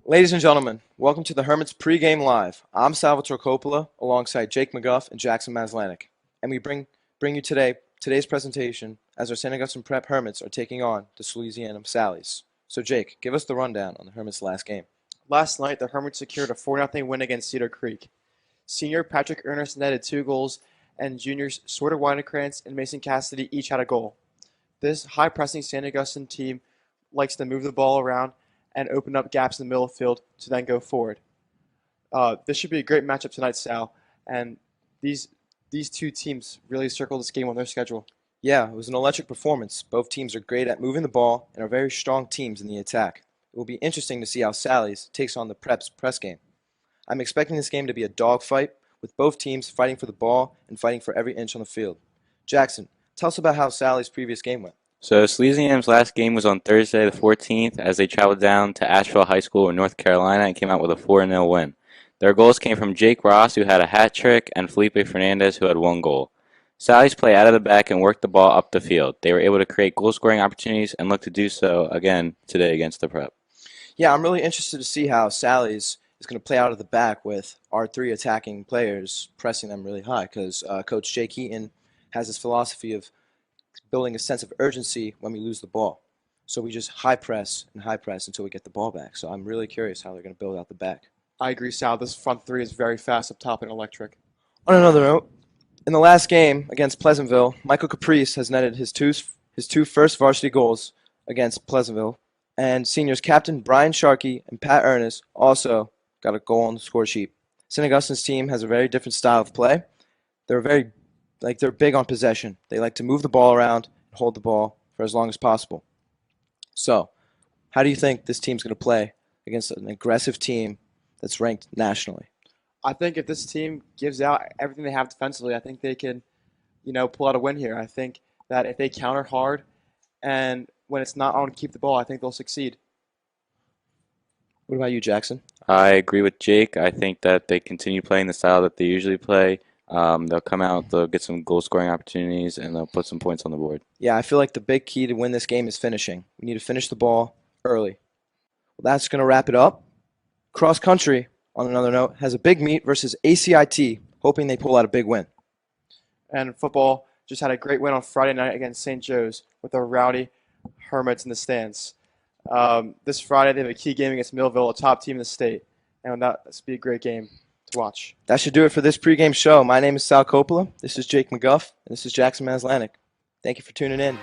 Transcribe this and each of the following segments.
Ladies and gentlemen, welcome to the Hermits pregame live. I'm Salvatore Coppola alongside Jake McGuff and Jackson Maslanik, and we bring you today's presentation as our St. Augustine Prep Hermits are taking on the Salesianum Sallies. So Jake, give us the rundown on the Hermits' last game. Last night, the Hermits secured a 4-0 win against Cedar Creek. Senior Patrick Ernest netted 2 goals, and juniors Swerter Weinekrantz and Mason Cassidy each had a goal. This high-pressing St. Augustine team likes to move the ball around and open up gaps in the middle of the field to then go forward. This should be a great matchup tonight, Sal, and these two teams really circle this game on their schedule. Yeah, it was an electric performance. Both teams are great at moving the ball and are very strong teams in the attack. It will be interesting to see how Sally's takes on the Prep's press game. I'm expecting this game to be a dogfight, with both teams fighting for the ball and fighting for every inch on the field. Jackson, tell us about how Sally's previous game went. So Salesianum's last game was on Thursday the 14th as they traveled down to Asheville High School in North Carolina and came out with a 4-0 win. Their goals came from Jake Ross, who had a hat trick, and Felipe Fernandez, who had 1 goal. Sally's play out of the back and worked the ball up the field. They were able to create goal-scoring opportunities and look to do so again today against the Prep. Yeah, I'm really interested to see how Sally's is going to play out of the back with our 3 attacking players pressing them really high, because Coach Jake Heaton has this philosophy of building a sense of urgency when we lose the ball. So we just high press until we get the ball back. So I'm really curious how they're going to build out the back. I agree, Sal. This front 3 is very fast up top and electric. On another note, in the last game against Pleasantville, Michael Caprice has netted his two first varsity goals against Pleasantville, and seniors captain Brian Sharkey and Pat Ernest also got a goal on the score sheet. St. Augustine's team has a very different style of play. They're big on possession. They like to move the ball around and hold the ball for as long as possible. So, how do you think this team's going to play against an aggressive team that's ranked nationally? I think if this team gives out everything they have defensively, I think they can, pull out a win here. I think that if they counter hard and when it's not on keep the ball, I think they'll succeed. What about you, Jackson? I agree with Jake. I think that they continue playing the style that they usually play. They'll come out, they'll get some goal-scoring opportunities, and they'll put some points on the board. Yeah, I feel like the big key to win this game is finishing. We need to finish the ball early. Well, that's going to wrap it up. Cross country, on another note, has a big meet versus ACIT, hoping they pull out a big win. And football just had a great win on Friday night against St. Joe's with the rowdy Hermits in the stands. This Friday, they have a key game against Millville, a top team in the state. And that's be a great game to watch. That should do it for this pregame show. My name is Sal Coppola. This is Jake McGuff. And this is Jackson Maslanik. Thank you for tuning in.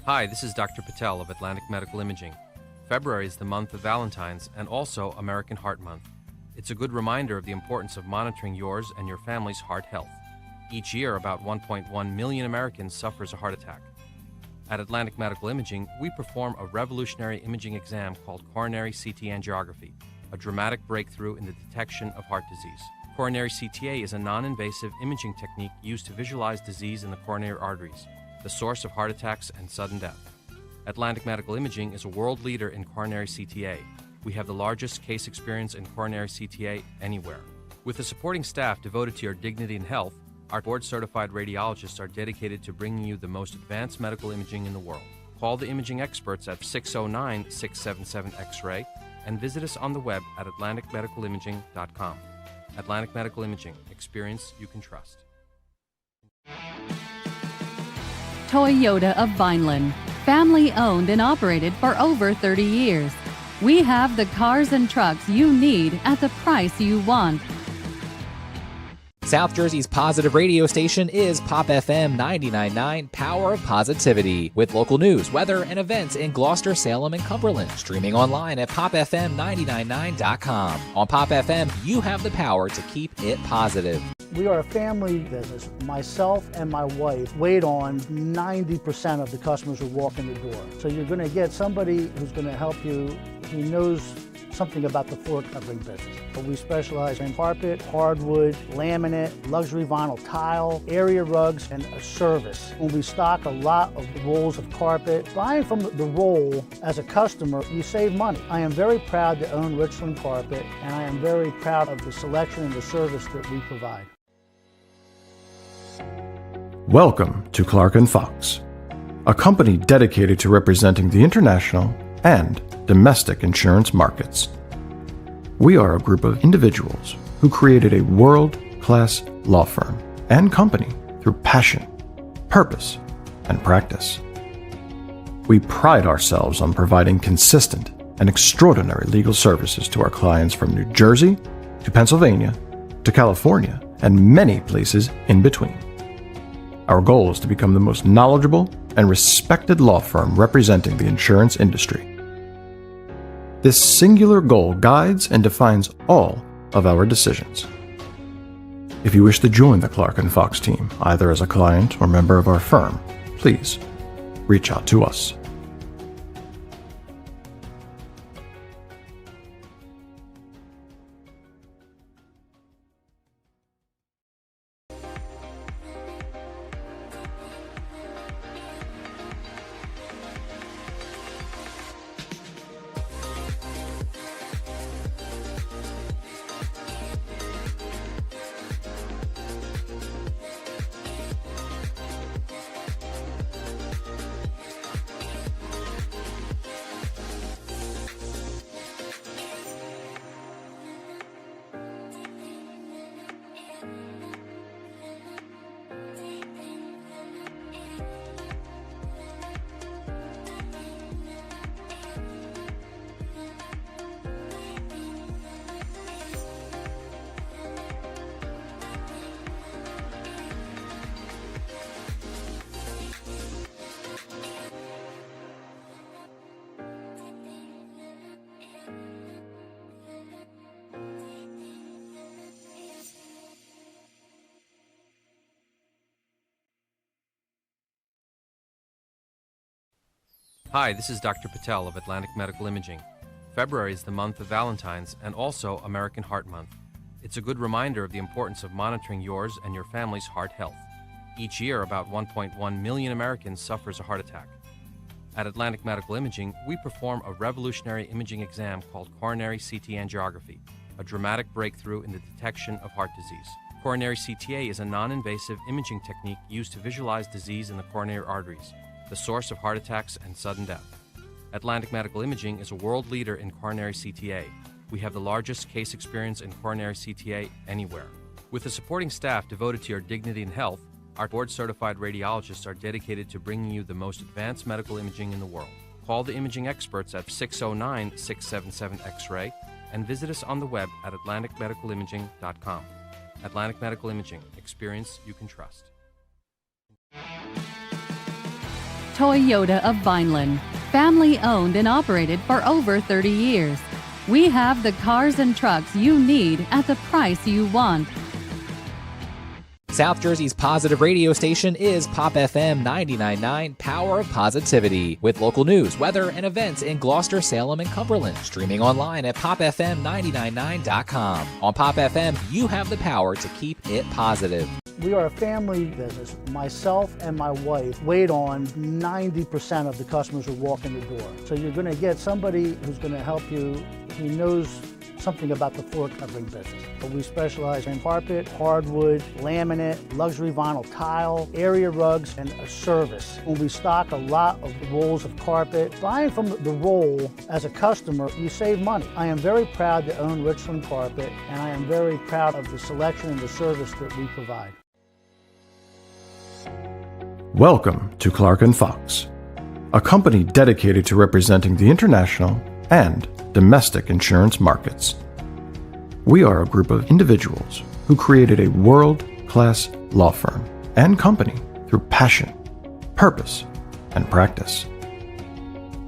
Hi, this is Dr. Patel of Atlantic Medical Imaging. February is the month of Valentine's and also American Heart Month. It's a good reminder of the importance of monitoring yours and your family's heart health. Each year, about 1.1 million Americans suffers a heart attack. At Atlantic Medical Imaging, we perform a revolutionary imaging exam called coronary CT angiography, a dramatic breakthrough in the detection of heart disease. Coronary CTA is a non-invasive imaging technique used to visualize disease in the coronary arteries, the source of heart attacks and sudden death. Atlantic Medical Imaging is a world leader in coronary CTA. we have the largest case experience in coronary CTA anywhere. With a supporting staff devoted to your dignity and health, our board-certified radiologists are dedicated to bringing you the most advanced medical imaging in the world. Call the imaging experts at 609-677-X-ray and visit us on the web at atlanticmedicalimaging.com. Atlantic Medical Imaging. Experience you can trust. Toyota of Vineland, family owned and operated for over 30 years. We have the cars and trucks you need at the price you want. South Jersey's positive radio station is Pop FM 99.9, Power of Positivity, with local news, weather, and events in Gloucester, Salem, and Cumberland. Streaming online at popfm999.com. On Pop FM, you have the power to keep it positive. We are a family business. Myself and my wife wait on 90% of the customers who walk in the door. So you're going to get somebody who's going to help you who knows something about the floor covering business. But we specialize in carpet, hardwood, laminate, luxury vinyl tile, area rugs, and a service. When we stock a lot of rolls of carpet, buying from the roll as a customer, you save money. I am very proud to own Richland Carpet, and I am very proud of the selection and the service that we provide. Welcome to Clark & Fox, a company dedicated to representing the international and domestic insurance markets. We are a group of individuals who created a world-class law firm and company through passion, purpose, and practice. We pride ourselves on providing consistent and extraordinary legal services to our clients from New Jersey to Pennsylvania to California and many places in between. Our goal is to become the most knowledgeable and respected law firm representing the insurance industry. This singular goal guides and defines all of our decisions. If you wish to join the Clark & Fox team, either as a client or member of our firm, please reach out to us. Hi, this is Dr. Patel of Atlantic Medical Imaging. February is the month of Valentine's and also American Heart Month. It's a good reminder of the importance of monitoring yours and your family's heart health. Each year, about 1.1 million Americans suffers a heart attack. At Atlantic Medical Imaging, we perform a revolutionary imaging exam called coronary CT angiography, a dramatic breakthrough in the detection of heart disease. Coronary CTA is a non-invasive imaging technique used to visualize disease in the coronary arteries, the source of heart attacks and sudden death. Atlantic Medical Imaging is a world leader in coronary CTA. We have the largest case experience in coronary CTA anywhere. With a supporting staff devoted to your dignity and health, our board-certified radiologists are dedicated to bringing you the most advanced medical imaging in the world. Call the imaging experts at 609-677-X-ray and visit us on the web at atlanticmedicalimaging.com. Atlantic Medical Imaging. Experience you can trust. Toyota of Vineland, family owned and operated for over 30 years. We have the cars and trucks you need at the price you want. South Jersey's positive radio station is Pop FM 99.9, Power of Positivity, with local news, weather, and events in Gloucester, Salem, and Cumberland. Streaming online at popfm999.com. On Pop FM, you have the power to keep it positive. We are a family business. Myself and my wife wait on 90% of the customers who walk in the door. So you're going to get somebody who's going to help you he knows something about the floor covering business. But we specialize in carpet, hardwood, laminate, luxury vinyl tile, area rugs, and a service. When we stock a lot of rolls of carpet, buying from the roll as a customer, you save money. I am very proud to own Richland Carpet, and I am very proud of the selection and the service that we provide. Welcome to Clark & Fox, a company dedicated to representing the international and domestic insurance markets. We are a group of individuals who created a world-class law firm and company through passion, purpose, and practice.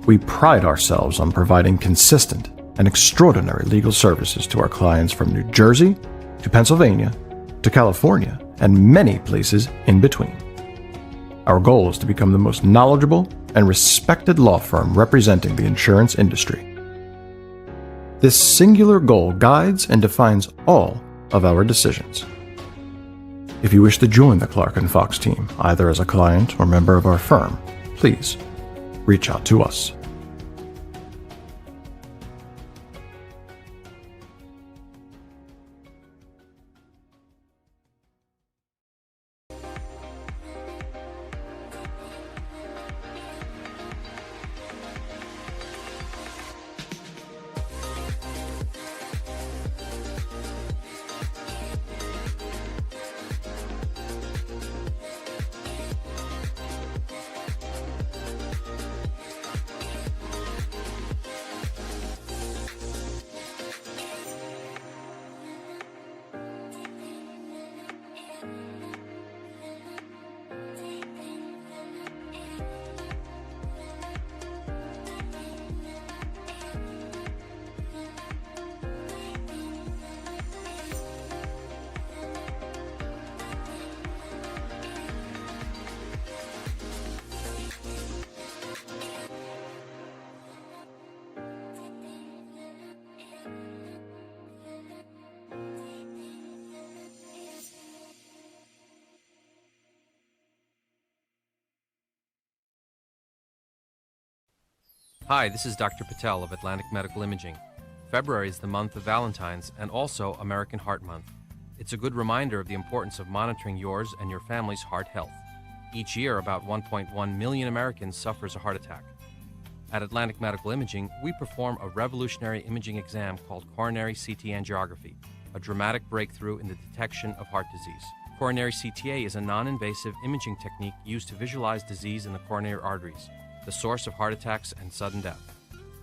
We pride ourselves on providing consistent and extraordinary legal services to our clients from New Jersey to Pennsylvania to California and many places in between. Our goal is to become the most knowledgeable and respected law firm representing the insurance industry. This singular goal guides and defines all of our decisions. If you wish to join the Clark & Fox team, either as a client or member of our firm, please reach out to us. Hi, this is Dr. Patel of Atlantic Medical Imaging. February is the month of Valentine's and also American Heart Month. It's a good reminder of the importance of monitoring yours and your family's heart health. Each year, about 1.1 million Americans suffers a heart attack. At Atlantic Medical Imaging, we perform a revolutionary imaging exam called coronary CT angiography, a dramatic breakthrough in the detection of heart disease. Coronary CTA is a non-invasive imaging technique used to visualize disease in the coronary arteries, the source of heart attacks and sudden death.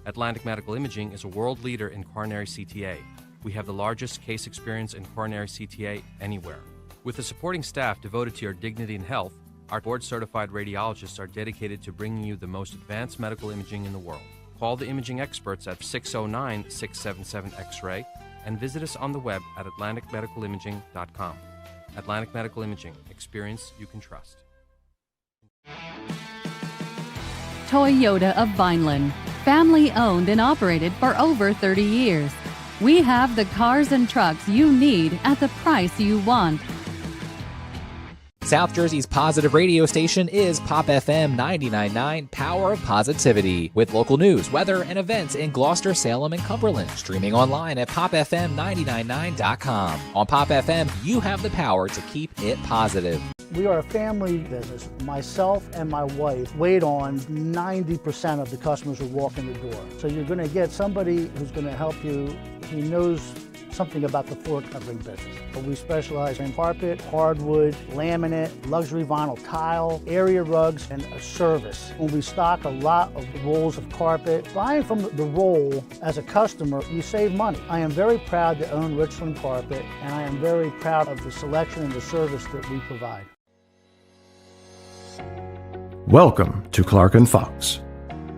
Atlantic Medical Imaging is a world leader in coronary CTA. We have the largest case experience in coronary CTA anywhere. With a supporting staff devoted to your dignity and health, our board-certified radiologists are dedicated to bringing you the most advanced medical imaging in the world. Call the imaging experts at 609-677-X-ray and visit us on the web at atlanticmedicalimaging.com. Atlantic Medical Imaging. Experience you can trust. Toyota of Vineland, family owned and operated for over 30 years. We have the cars and trucks you need at the price you want. South Jersey's positive radio station is Pop FM 99.9 Power of Positivity, with local news, weather, and events in Gloucester, Salem, and Cumberland. Streaming online at popfm999.com. On Pop FM, you have the power to keep it positive. We are a family business. Myself and my wife wait on 90% of the customers who walk in the door. So you're going to get somebody who's going to help you. He knows something about the floor covering business. But we specialize in carpet, hardwood, laminate, luxury vinyl tile, area rugs, and a service. When we stock a lot of rolls of carpet, buying from the roll as a customer, you save money. I am very proud to own Richland Carpet, and I am very proud of the selection and the service that we provide. Welcome to Clark & Fox,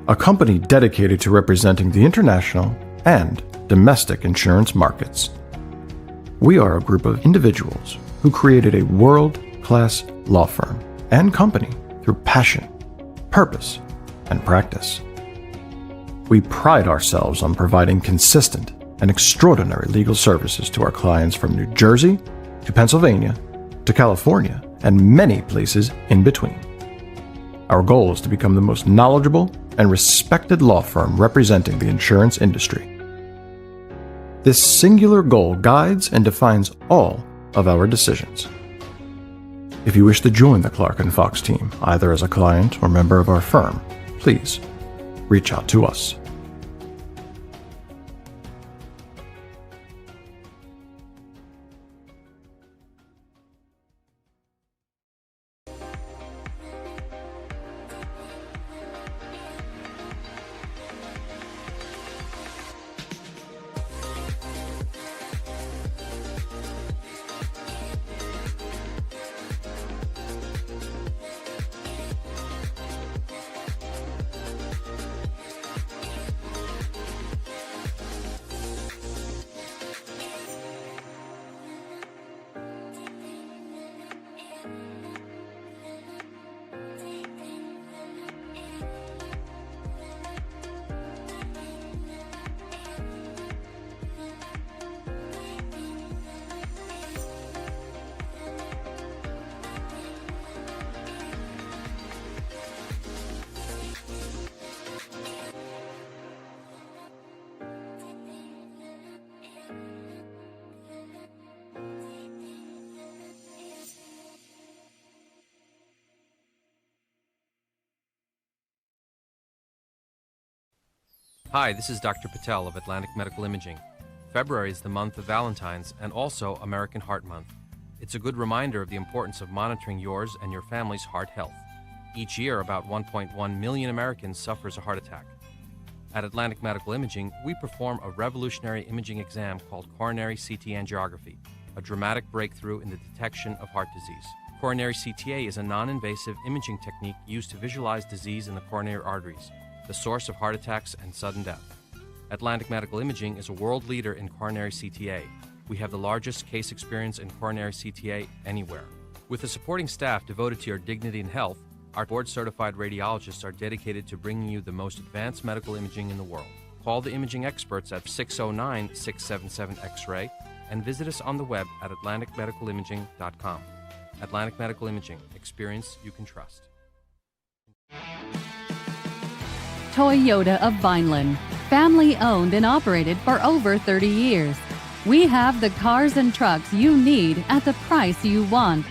a company dedicated to representing the international and domestic insurance markets. We are a group of individuals who created a world-class law firm and company through passion, purpose, and practice. We pride ourselves on providing consistent and extraordinary legal services to our clients from New Jersey to Pennsylvania to California and many places in between. Our goal is to become the most knowledgeable and respected law firm representing the insurance industry. This singular goal guides and defines all of our decisions. If you wish to join the Clark & Fox team, either as a client or member of our firm, please reach out to us. Hi, this is Dr. Patel of Atlantic Medical Imaging. February is the month of Valentine's and also American Heart Month. It's a good reminder of the importance of monitoring yours and your family's heart health. Each year, about 1.1 million Americans suffers a heart attack. At Atlantic Medical Imaging, we perform a revolutionary imaging exam called coronary CT angiography, a dramatic breakthrough in the detection of heart disease. Coronary CTA is a non-invasive imaging technique used to visualize disease in the coronary arteries, the source of heart attacks and sudden death. Atlantic Medical Imaging is a world leader in coronary CTA. We have the largest case experience in coronary CTA anywhere. With a supporting staff devoted to your dignity and health, our board-certified radiologists are dedicated to bringing you the most advanced medical imaging in the world. Call the imaging experts at 609-677-X-ray and visit us on the web at atlanticmedicalimaging.com. Atlantic Medical Imaging. Experience you can trust. Toyota of Vineland, family owned and operated for over 30 years. We have the cars and trucks you need at the price you want.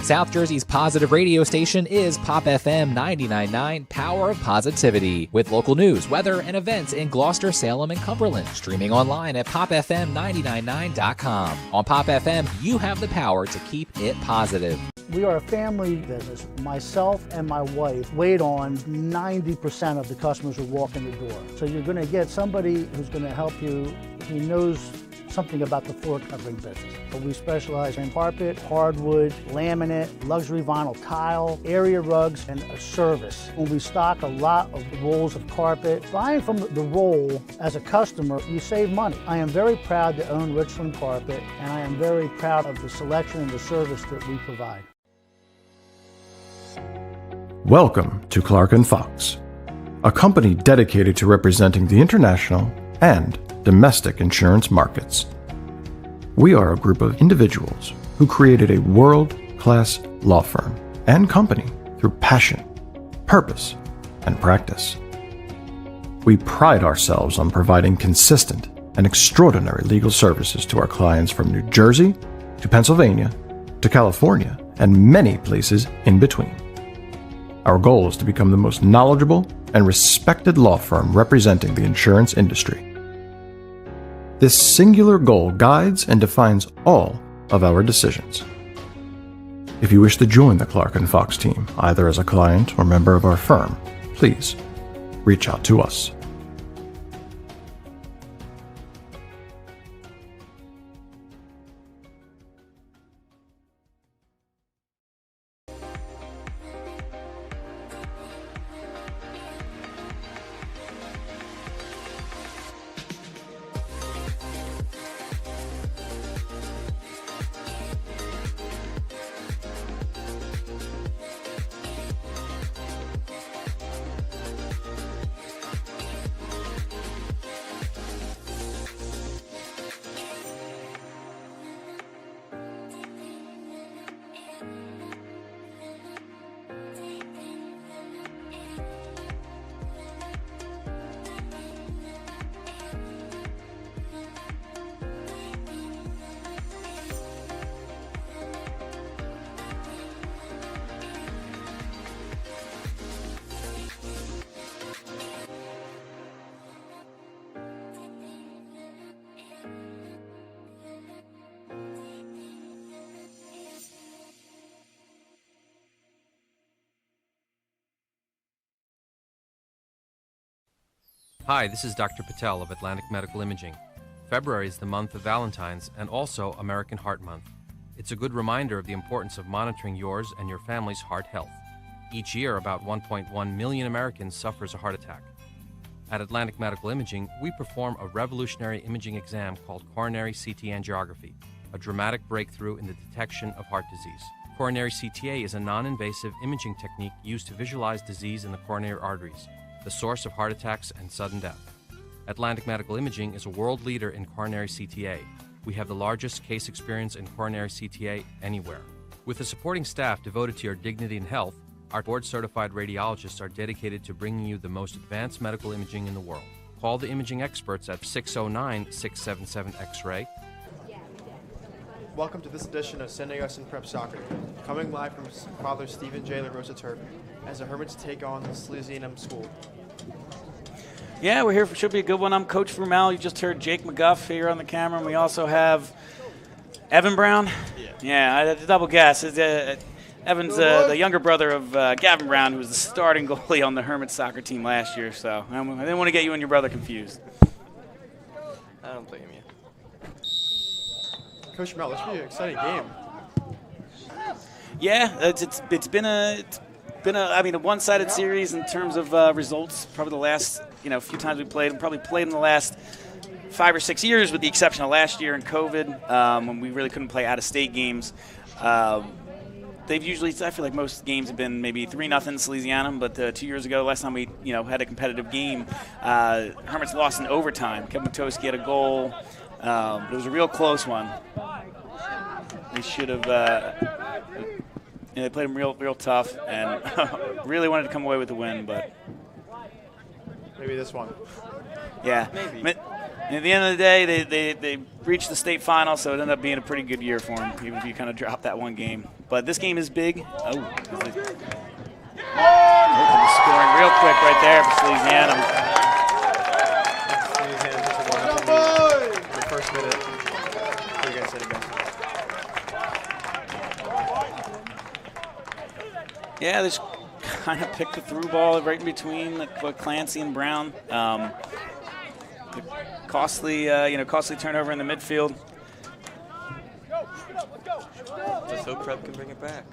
South Jersey's positive radio station is Pop FM 99.9, Power of Positivity, with local news, weather, and events in Gloucester, Salem, and Cumberland. Streaming online at popfm999.com. On Pop FM, you have the power to keep it positive. We are a family business. Myself and my wife wait on 90% of the customers who walk in the door. So you're going to get somebody who's going to help you who knows something about the floor covering business. But we specialize in carpet, hardwood, laminate, luxury vinyl tile, area rugs, and a service. When we stock a lot of rolls of carpet, buying from the roll as a customer, you save money. I am very proud to own Richland Carpet, and I am very proud of the selection and the service that we provide. Welcome to Clark & Fox, a company dedicated to representing the international and domestic insurance markets. We are a group of individuals who created a world-class law firm and company through passion, purpose, and practice. We pride ourselves on providing consistent and extraordinary legal services to our clients from New Jersey to Pennsylvania to California and many places in between. Our goal is to become the most knowledgeable and respected law firm representing the insurance industry. This singular goal guides and defines all of our decisions. If you wish to join the Clark & Fox team, either as a client or member of our firm, please reach out to us. Hi, this is Dr. Patel of Atlantic Medical Imaging. February is the month of Valentine's and also American Heart Month. It's a good reminder of the importance of monitoring yours and your family's heart health. Each year, about 1.1 million Americans suffers a heart attack. At Atlantic Medical Imaging, we perform a revolutionary imaging exam called coronary CT angiography, a dramatic breakthrough in the detection of heart disease. Coronary CTA is a non-invasive imaging technique used to visualize disease in the coronary arteries, the source of heart attacks and sudden death. Atlantic Medical Imaging is a world leader in coronary CTA. We have the largest case experience in coronary CTA anywhere. With a supporting staff devoted to your dignity and health, our board-certified radiologists are dedicated to bringing you the most advanced medical imaging in the world. Call the imaging experts at 609-677-X-ray. Welcome to this edition of San Diego Prep Soccer, coming live from Father Stephen J. LaRosa Turf as the Hermits take on the Salesianum School. Yeah, we're here for should be a good one. I'm Coach Vermel. You just heard Jake McGuff here on the camera, and we also have Evan Brown. Yeah, I had to double guess. Evan's the younger brother of Gavin Brown, who was the starting goalie on the Hermits soccer team last year. So I didn't want to get you and your brother confused. I don't blame you. Coach Mel, this should be an exciting game. Yeah, it's been a one-sided series in terms of results. Probably the last few times we played, and probably played in the last 5 or 6 years, with the exception of last year in COVID, when we really couldn't play out-of-state games. They've usually, I feel like most games have been maybe 3-0 Salesianum, but 2 years ago, last time we had a competitive game, Hermits lost in overtime. Kevin Matosky had a goal. It was a real close one. They should have. They played them real tough, and really wanted to come away with the win, but maybe this one. Yeah, maybe. At the end of the day, they reached the state final, so it ended up being a pretty good year for them, even if you kind of dropped that one game. But this game is big. Scoring real quick right there for Salesianum. The first minute. What do you guys say again? Yeah, they just kind of picked the through ball right in between Clancy and Brown. Costly turnover in the midfield. Just hope Prep can bring it back.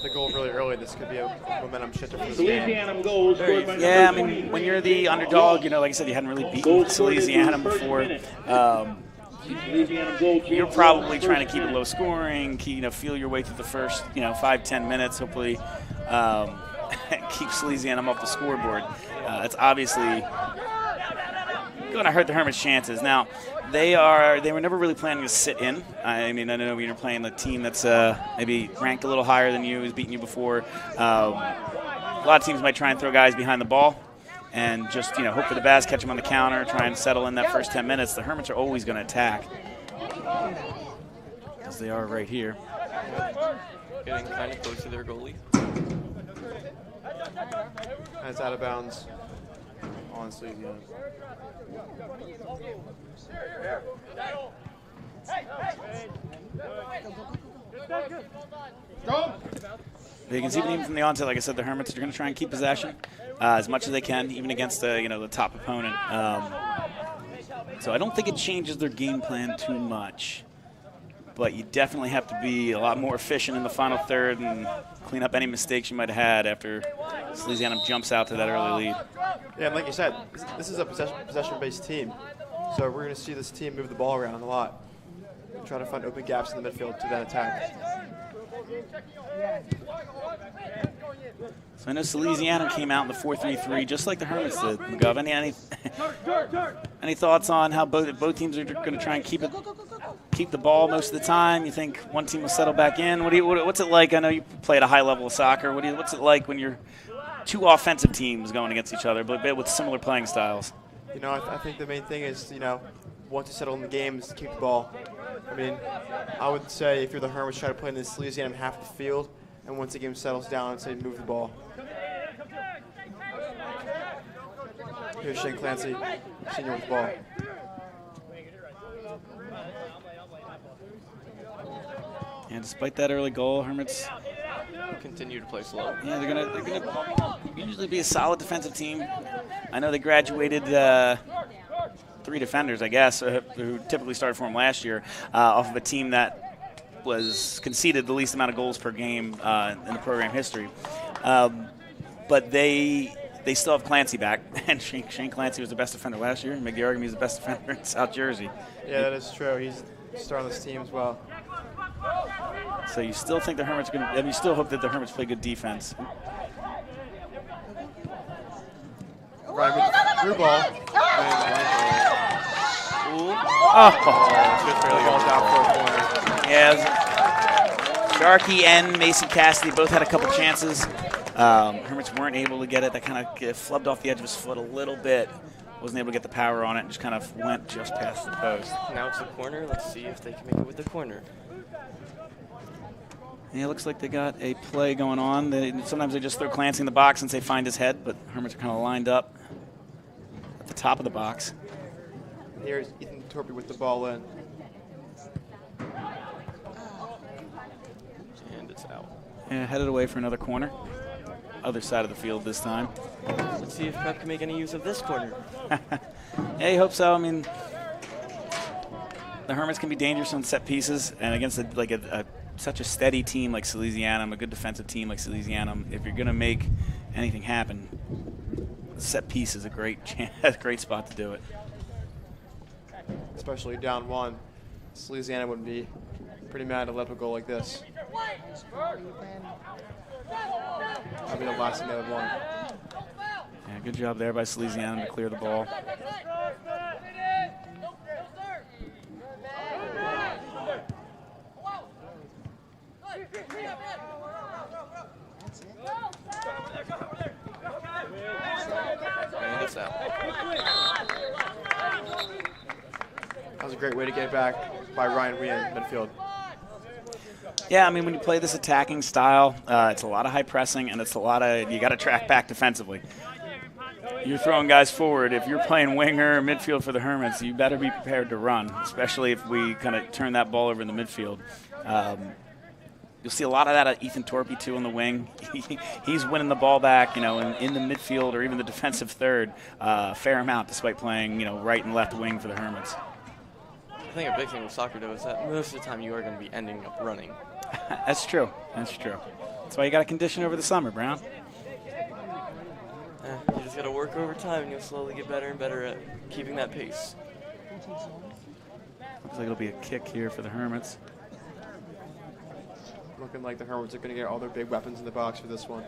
The goal really early. This could be a momentum shifter for this game. Yeah, I mean, when you're the underdog, like I said, you hadn't really beaten Salesianum before. You're probably trying to keep it low scoring, feel your way through the first 5-10 minutes, hopefully keep Salesianum off the scoreboard. That's obviously going to hurt the Hermits' chances. Now, they were never really planning to sit in. I mean, I know when you're playing a team that's maybe ranked a little higher than you, who's beaten you before. A lot of teams might try and throw guys behind the ball and just hope for the best, catch them on the counter, try and settle in that first 10 minutes. The Hermits are always going to attack, as they are right here. Getting kind of close to their goalie. And it's out of bounds on Salesianum. You can see even from the onset, like I said, the Hermits are going to try and keep possession as much as they can, even against the top opponent. So I don't think it changes their game plan too much. But you definitely have to be a lot more efficient in the final third and clean up any mistakes you might have had after Salesianum jumps out to that early lead. Yeah, and like you said, this is a possession-based team. So we're going to see this team move the ball around a lot and try to find open gaps in the midfield to then attack. So I know Salesianum came out in the 4-3-3 just like the Hermits did. McGov, any thoughts on how both teams are going to try and keep the ball most of the time? You think one team will settle back in? What's it like? I know you play at a high level of soccer. What's it like when you're two offensive teams going against each other, but with similar playing styles? I think the main thing is, once you settle in the game is to keep the ball. I mean, I would say if you're the Hermits, try to play in the Salesianum half the field, and once the game settles down, I'd say move the ball. Here's Shane Clancy, senior with the ball. And despite that early goal, Hermits continue to play slow. Yeah, they're gonna usually be a solid defensive team. I know they graduated 3 defenders, I guess, who typically started for them last year, off of a team that was conceded the least amount of goals per game in the program history. But they still have Clancy back, and Shane Clancy was the best defender last year, and Mick Yargamy is the best defender in South Jersey. Yeah, that is true. He's starting this team as well. So you still think the Hermits are going to, and you still hope that the Hermits play good defense. Right with the through ball. Good fairly Ball's out for a corner. Yeah, Sharkey and Mason Cassidy both had a couple chances. Hermits weren't able to get it. That kind of flubbed off the edge of his foot a little bit. Wasn't able to get the power on it and just kind of went just past the post. Now it's a corner. Let's see if they can make it with the corner. Yeah, it looks like they got a play going on. Sometimes they just throw Clancy in the box since they find his head, but Hermits are kind of lined up at the top of the box. Here's Ethan Torpy with the ball in. And it's out. Yeah, headed away for another corner. Other side of the field this time. Let's see if Prep can make any use of this corner. Yeah, you hope so. I mean, the Hermits can be dangerous on set pieces, and against such a steady team like Salesianum, a good defensive team like Salesianum, if you're going to make anything happen, the set piece is a great spot to do it. Especially down 1. Salesianum would be pretty mad to let up a goal like this. That'll be the last thing they would want. Yeah, good job there by Salesianum to clear the ball. And it's out. That was a great way to get back by Ryan Wee in midfield. Yeah, I mean, when you play this attacking style, it's a lot of high pressing, and it's a lot of, you got to track back defensively. You're throwing guys forward. If you're playing winger or midfield for the Hermits, you better be prepared to run, especially if we kind of turn that ball over in the midfield. You'll see a lot of that at Ethan Torpy, too, on the wing. He's winning the ball back, in the midfield or even the defensive third a fair amount, despite playing, right and left wing for the Hermits. I think a big thing with soccer, though, is that most of the time you are going to be ending up running. That's true. That's true. That's why you got to condition over the summer, Brown. You just got to work over time, and you'll slowly get better and better at keeping that pace. Looks like it'll be a kick here for the Hermits. Looking like the Hermits are going to get all their big weapons in the box for this one.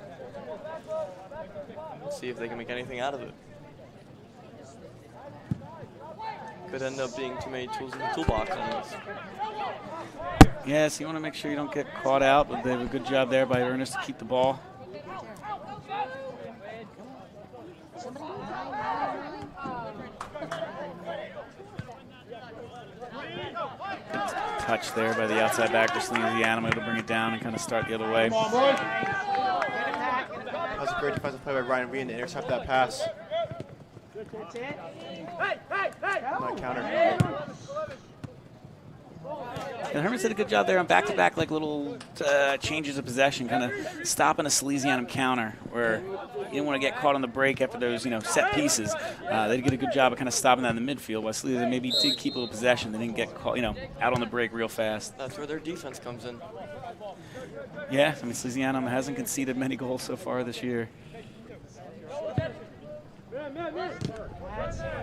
Let's see if they can make anything out of it. Could end up being too many tools in the toolbox on this. Yes, you want to make sure you don't get caught out, but they have a good job there by Ernest to keep the ball. Good touch there by the outside back for Salesianum, able to bring it down and kind of start the other way. That was a great defensive play by Ryan Wee to intercept that pass. Nice counter. And the Hermits did a good job there on back-to-back, little changes of possession, kind of stopping a Salesianum counter where you didn't want to get caught on the break after those, set pieces. They did a good job of kind of stopping that in the midfield. While Salesianum maybe did keep a little possession, they didn't get caught, out on the break real fast. That's where their defense comes in. Yeah, I mean, Salesianum hasn't conceded many goals so far this year.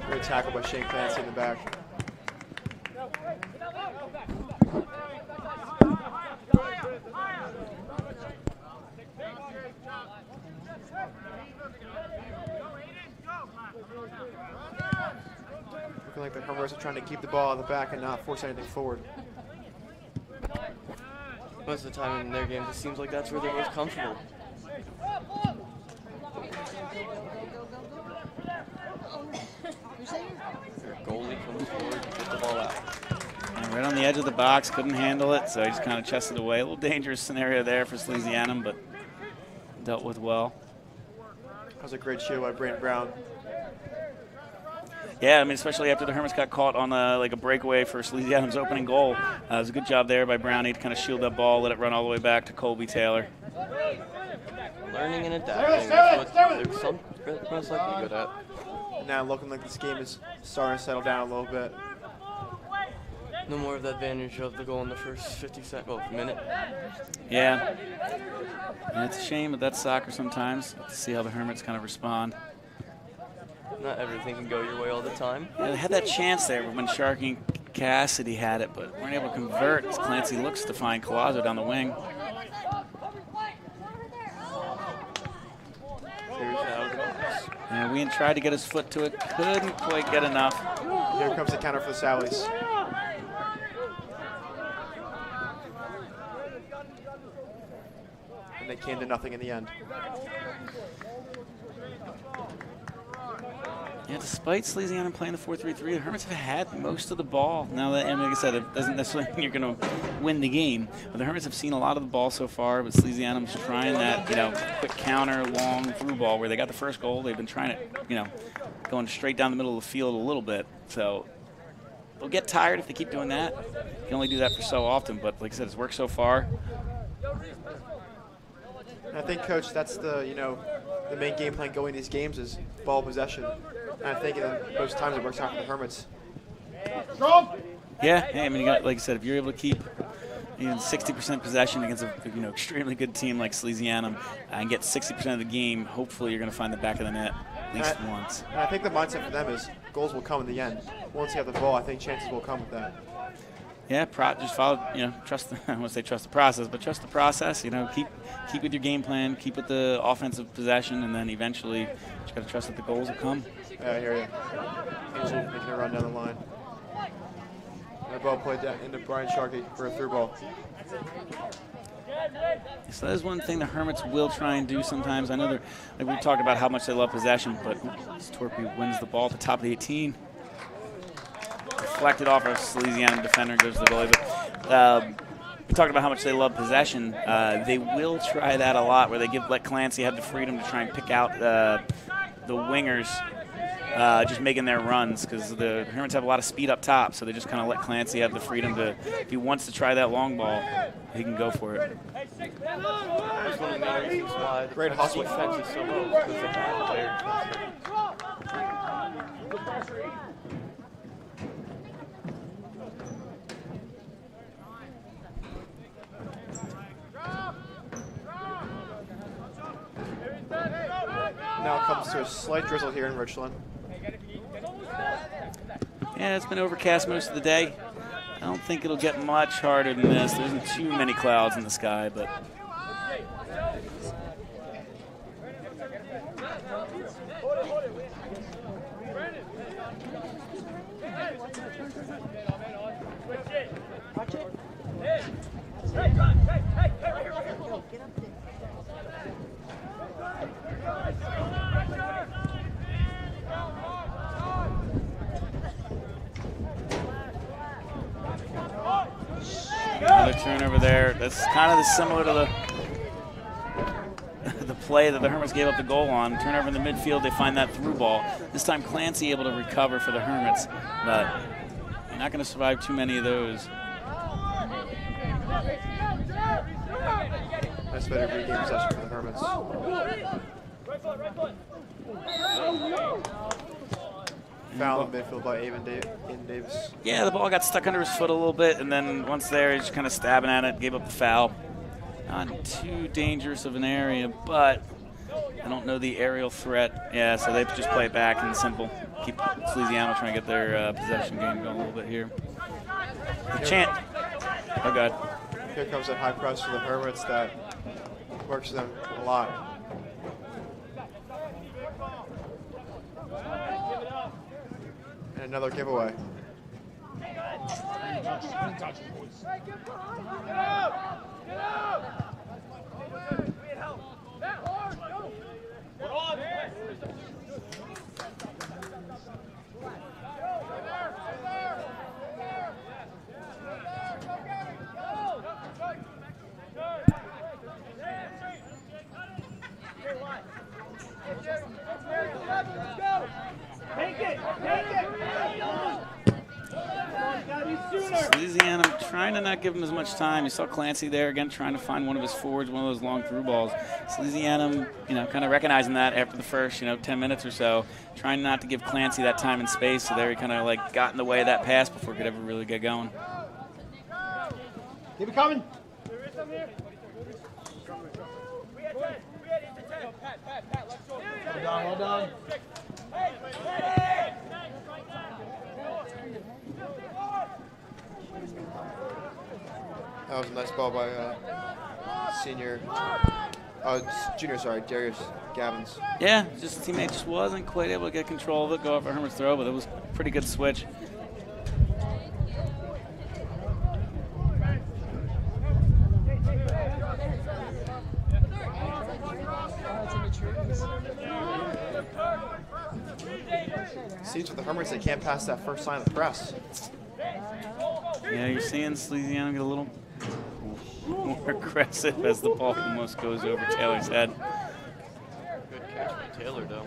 Great tackle by Shane Clancy in the back. Looking like the Hermits are trying to keep the ball in the back and not force anything forward. Most of the time in their games, it seems like that's where they're most comfortable. Their goalie comes forward to get the ball out. And right on the edge of the box, couldn't handle it, so he just kind of chested away. A little dangerous scenario there for Salesianum, but dealt with well. That was a great shield by Brant Brown. Yeah, I mean, especially after the Hermits got caught on a breakaway for Salesianum's opening goal. It was a good job there by Brownie to kind of shield that ball, let it run all the way back to Colby Taylor. Learning and adapting. That's what they're most likely good at. And now looking like this game is starting to settle down a little bit. No more of the advantage of the goal in the first minute. Yeah. And it's a shame, but that's soccer sometimes. To see how the Hermits kind of respond. Not everything can go your way all the time. Yeah, they had that chance there when Sharkey and Cassidy had it, but weren't able to convert as Clancy looks to find Colazo down the wing. And Wien tried to get his foot to it, couldn't quite get enough. Here comes the counter for the Sallies. And they came to nothing in the end. Yeah, despite Salesianum playing the 4-3-3, the Hermits have had most of the ball. Now, that, and like I said, it doesn't necessarily mean you're going to win the game. But the Hermits have seen a lot of the ball so far. But Salesianum's trying that, quick counter, long through ball where they got the first goal. They've been trying it, going straight down the middle of the field a little bit. So they'll get tired if they keep doing that. You can only do that for so often. But like I said, it's worked so far. And I think, Coach, that's the main game plan going these games is ball possession. And I think most times it works out for the Hermits. Yeah, I mean, like I said, if you're able to keep even 60% possession against a extremely good team like Salesianum and get 60% of the game, hopefully you're going to find the back of the net at least once. And I think the mindset for them is goals will come in the end. Once you have the ball, I think chances will come with that. Yeah, just follow, trust. I won't say trust the process, but trust the process. Keep with your game plan, keep with the offensive possession, and then eventually you just got to trust that the goals will come. Yeah, I hear you. Angel making a run down the line. And the ball played down into Brian Sharkey for a through ball. So that is one thing the Hermits will try and do sometimes. I know we talked about how much they love possession, but Torpy wins the ball at the top of the 18. Deflected off a Salesianum defender, goes to the goalie. But we talked about how much they love possession. They will try that a lot, where they let Clancy have the freedom to try and pick out the wingers, just making their runs, because the Hermits have a lot of speed up top, so they just kind of let Clancy have the freedom to, if he wants to try that long ball, he can go for it. That's one of the main reasons why the Great hustle. defense is so low, because they have players. Now it comes to a slight drizzle here in Richland. Yeah, it's been overcast most of the day. I don't think it'll get much harder than this. There isn't too many clouds in the sky, but another turnover there. That's kind of similar to the play that the Hermits gave up the goal on. Turnover in the midfield, they find that through ball. This time Clancy able to recover for the Hermits, but you're not going to survive too many of those. Nice way to regain possession for the Hermits. Foul in the midfield by Aiden Davis. Yeah, the ball got stuck under his foot a little bit, and then once there, he's just kind of stabbing at it, gave up the foul. Not too dangerous of an area, but I don't know the aerial threat. Yeah, so they just play it back and simple. Keep Salesiano trying to get their possession game going a little bit here. Chant. Oh, God. Here comes that high press for the Hermits that works for them a lot. And another giveaway. Take it! trying to not give him as much time. You saw Clancy there again trying to find one of his forwards, one of those long through balls. Salesianum, kind of recognizing that after the first, 10 minutes or so, trying not to give Clancy that time and space. So there he kind of like got in the way of that pass before it could ever really get going. Keep it coming. Hold on. That was a nice ball by junior, Darius Gavins. Yeah, just the teammate just wasn't quite able to get control of it, go off a Hermit's throw, but it was a pretty good switch. Seems with the Hermits, they can't pass that first sign of the press. Yeah, you're seeing Salesianum get a little more aggressive as the ball almost goes over Taylor's head. Good catch by Taylor, though.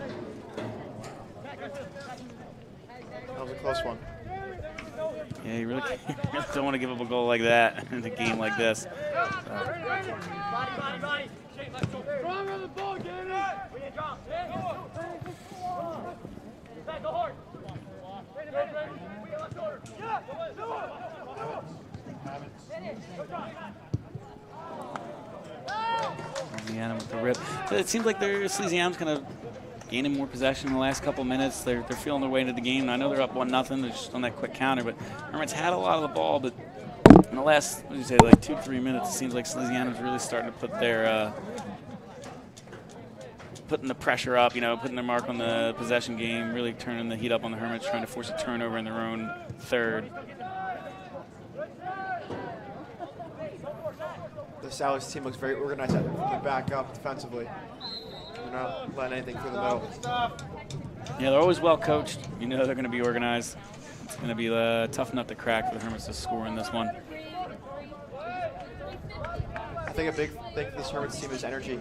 That was a close one. Yeah, you really don't want to give up a goal like that in a game like this. Salesianum with the rip. So it seems like Salesianum's kind of gaining more possession in the last couple minutes. They're feeling their way into the game. I know they're up 1-0. They're just on that quick counter, but Hermits had a lot of the ball. But in the last, what do you say, like 2 to 3 minutes, it seems like Salesianum's really starting to put their putting the pressure up. Putting their mark on the possession game. Really turning the heat up on the Hermits, trying to force a turnover in their own third. The Salers team looks very organized from the back up defensively. They're not letting anything through the middle. Yeah, they're always well coached. They're going to be organized. It's going to be a tough nut to crack for the Hermits to score in this one. I think a big thing for this Hermits team is energy.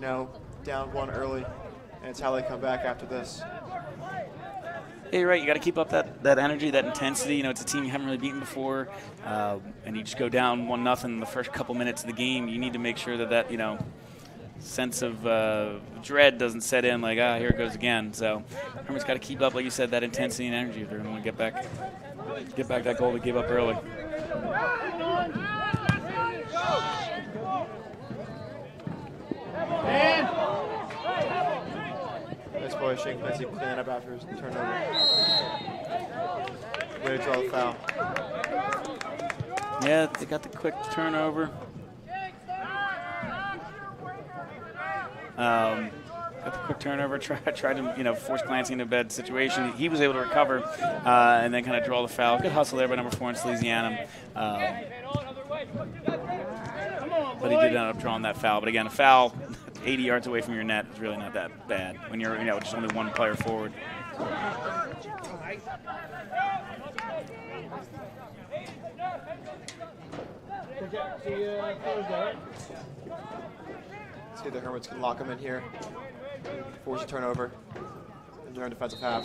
Down 1 early, and it's how they come back after this. Yeah, you're right. You got to keep up that energy, that intensity. It's a team you haven't really beaten before, and you just go down 1-0 in the first couple minutes of the game. You need to make sure that sense of dread doesn't set in. Like, here it goes again. So, Hermits got to keep up, like you said, that intensity and energy if they're going to get back that goal they gave up early. Nice boy, Shane Clancy cleaning up after his turnover. Way to draw the foul. Yeah, they got the quick turnover. Got the quick turnover, tried to force Clancy into a bad situation. He was able to recover and then kind of draw the foul. Good hustle there by number 4 in Salesianum. But he did end up drawing that foul. But again, a foul 80 yards away from your net is really not that bad when you're just only one player forward. Let's see if the Hermits can lock them in here, force a turnover in their own defensive half.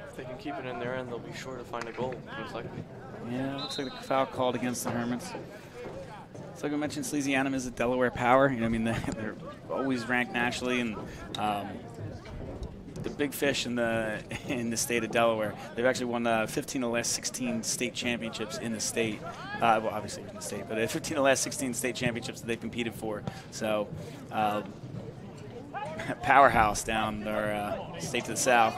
If they can keep it in their end, they'll be sure to find a goal, most likely. Yeah, looks like the foul called against the Hermits. So like I mentioned, Salesianum is a Delaware power. They're always ranked nationally, and the big fish in the state of Delaware. They've actually won 15 of the last 16 state championships in the state. Well, obviously in the state, but 15 of the last 16 state championships that they've competed for. So, powerhouse down our state to the south.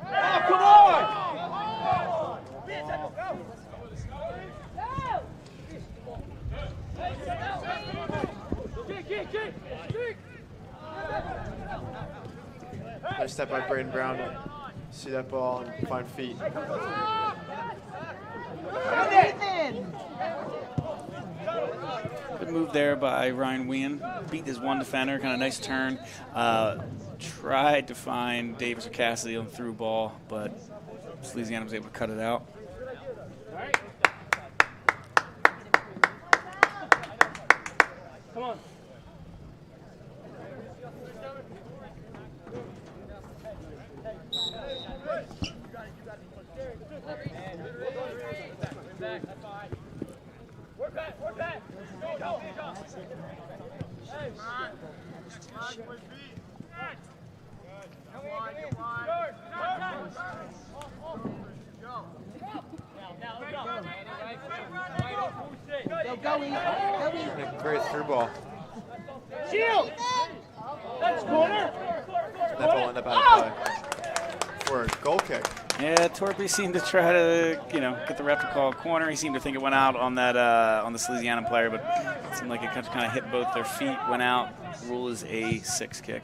Oh, come on! Nice step by Braden Brown to see that ball and find feet. Good move there by Ryan Wien. Beat his one defender, kind of nice turn. Tried to find Davis or Cassidy on the through ball, but Salesianum was able to cut it out. Come on. Great through ball. Shield! That's corner! That ball ended up out of play for a goal kick. Yeah, Torpy seemed to try to, get the ref to call a corner. He seemed to think it went out on that on the Salesianum player, but it seemed like it kind of hit both their feet, went out. Rule is a 6 kick.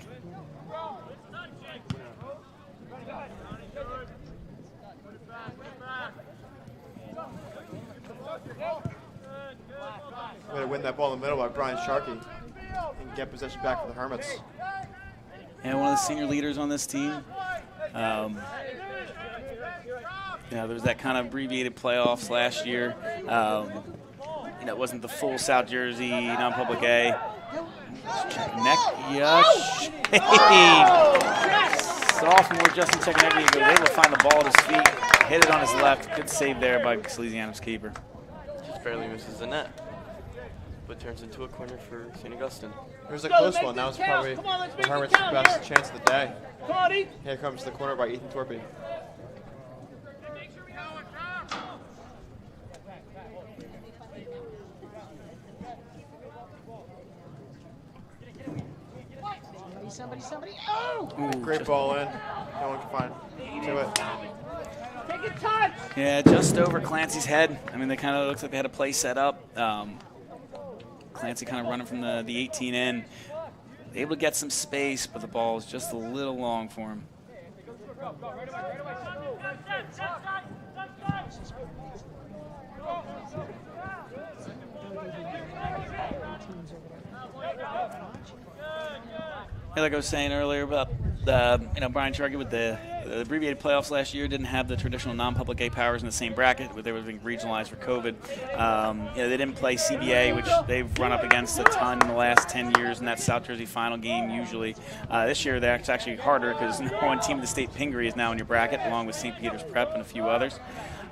Way to win that ball in the middle by Brian Sharkey and get possession back for the Hermits. And one of the senior leaders on this team. There was that kind of abbreviated playoffs last year. It wasn't the full South Jersey non-public A. Sophomore Justin Chekonecki was able to find the ball at his feet, hit it on his left. Good save there by Salesianum's keeper. Just barely misses the net, but turns into a corner for St. Augustine. It was a close one. That was probably the Hermits' best chance of the day. Here comes the corner by Ethan Torpy. Somebody. Oh! Great ball in. No one can find to it. Take a touch! Yeah, just over Clancy's head. I mean, they kind of looks like they had a play set up. Clancy kind of running from the 18 in. Able to get some space, but the ball is just a little long for him. Like I was saying earlier about Brian Sharkey with the abbreviated playoffs last year didn't have the traditional non-public A powers in the same bracket. They were being regionalized for COVID. They didn't play CBA, which they've run up against a ton in the last 10 years in that South Jersey final game usually. This year it's actually harder because number one team of the state Pingree is now in your bracket along with St. Peter's Prep and a few others.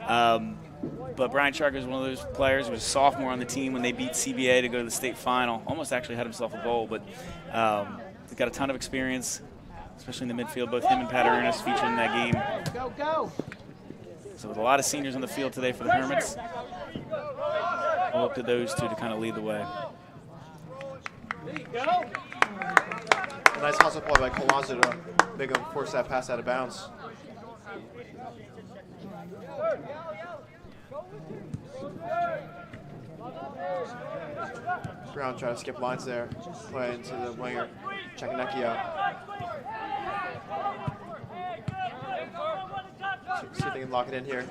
But Brian Sharkey is one of those players who was a sophomore on the team when they beat CBA to go to the state final. Almost actually had himself a goal, but he's got a ton of experience, especially in the midfield. Both him and Pat Ernest featured in that game. Go. So with a lot of seniors on the field today for the Hermits, we'll look to those two to kind of lead the way. There you go. A nice hustle play by Colonzo to make him force that pass out of bounds. Brown trying to skip lines there, play into the winger, Chekonecki out. See if they can lock it in here.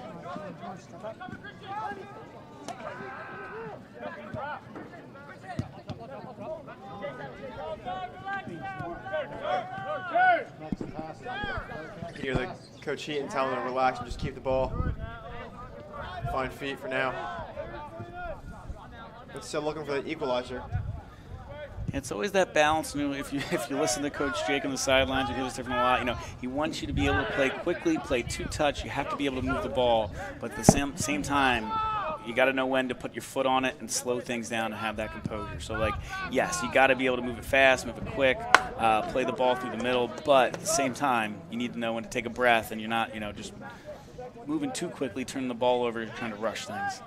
You can hear the coach Heaton telling them to relax and just keep the ball. Fine feet for now. But still looking for the equalizer. It's always that balance. If you listen to Coach Jake on the sidelines, you hear this different a lot. He wants you to be able to play quickly, play two-touch. You have to be able to move the ball, but at the same time, you got to know when to put your foot on it and slow things down and have that composure. So, yes, you got to be able to move it fast, move it quick, play the ball through the middle, but at the same time, you need to know when to take a breath and you're not, just moving too quickly, turning the ball over, trying to rush things.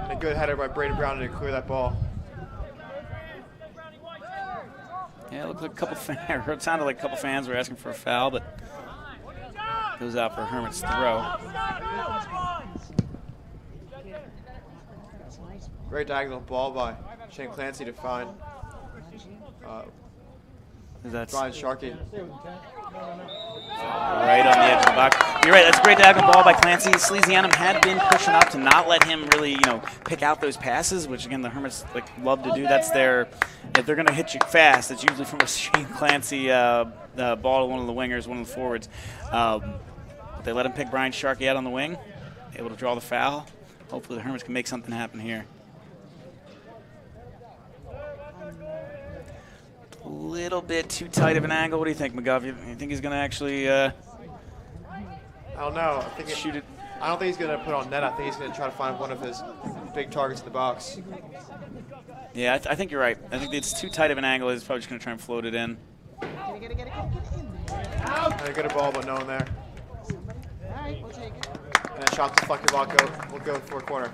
A good header by Braden Brown to clear that ball. Yeah, it looked like it sounded like a couple fans were asking for a foul, but it goes out for Hermits' throw. Great diagonal ball by Shane Clancy to find Brian Sharkey. Right on the edge of the box. You're right, that's a great diagonal ball by Clancy. Salesianum had been pushing up to not let him really, pick out those passes, which again the Hermits love to do. That's if they're going to hit you fast, it's usually from a Shane Clancy ball to one of the wingers, one of the forwards. They let him pick Brian Sharkey out on the wing, able to draw the foul. Hopefully the Hermits can make something happen here. A little bit too tight of an angle. What do you think, McGuff? You think he's going to actually I don't know. shoot it? I don't think he's going to put on net. I think he's going to try to find one of his big targets in the box. Yeah, I think you're right. I think it's too tight of an angle. He's probably just going to try and float it in. Get it in there. Had a good ball, but no one there. All right, we'll take it. And that shot to deflect your block. We'll go for a corner.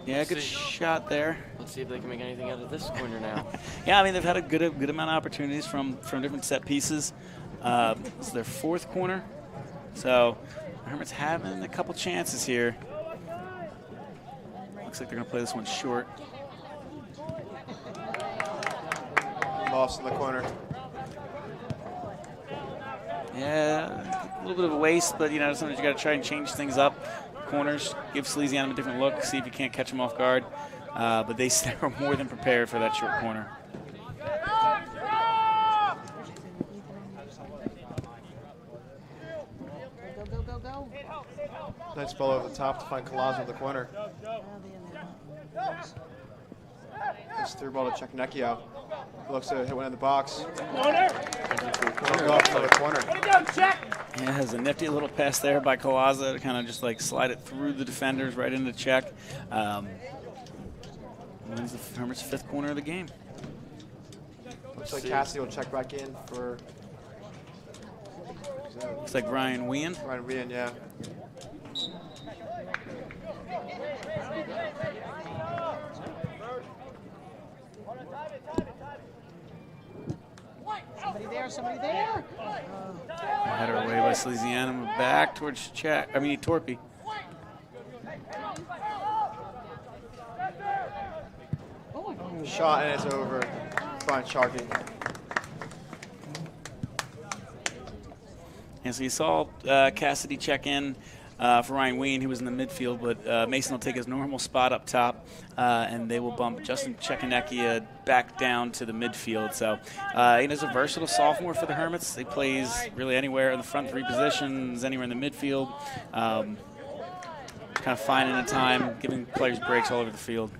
Yeah, good shot there. Let's see if they can make anything out of this corner now. Yeah, I mean, they've had a good amount of opportunities from different set pieces. It's their fourth corner. So the Hermits having a couple chances here. Looks like they're going to play this one short. Lost in the corner. Yeah, a little bit of a waste, but, you know, sometimes you got to try and change things up. Corners, give Salesianum a different look, see if you can't catch them off guard. But they were more than prepared for that short corner. Go. Nice ball over the top to find Colazo in the corner. Nice through ball to check Necchio. Looks to hit one in the box. Corner. Go up for the corner. Way to go, check. Yeah, has a nifty little pass there by Colazo to kind of just like slide it through the defenders right into check. Wins the Hermits' fifth corner of the game. Looks like Cassidy will check back in for Looks like Ryan Wien. Ryan Wien, yeah. Somebody there. Header away by Salesianum, back towards Torpy. Shot and it's over. Brian Sharkey. And so you saw Cassidy check in for Ryan Wien, who was in the midfield, but Mason will take his normal spot up top, and they will bump Justin Chekanecki back down to the midfield. So he's a versatile sophomore for the Hermits. He plays really anywhere in the front three positions, anywhere in the midfield. Kind of finding a time, giving players breaks all over the field.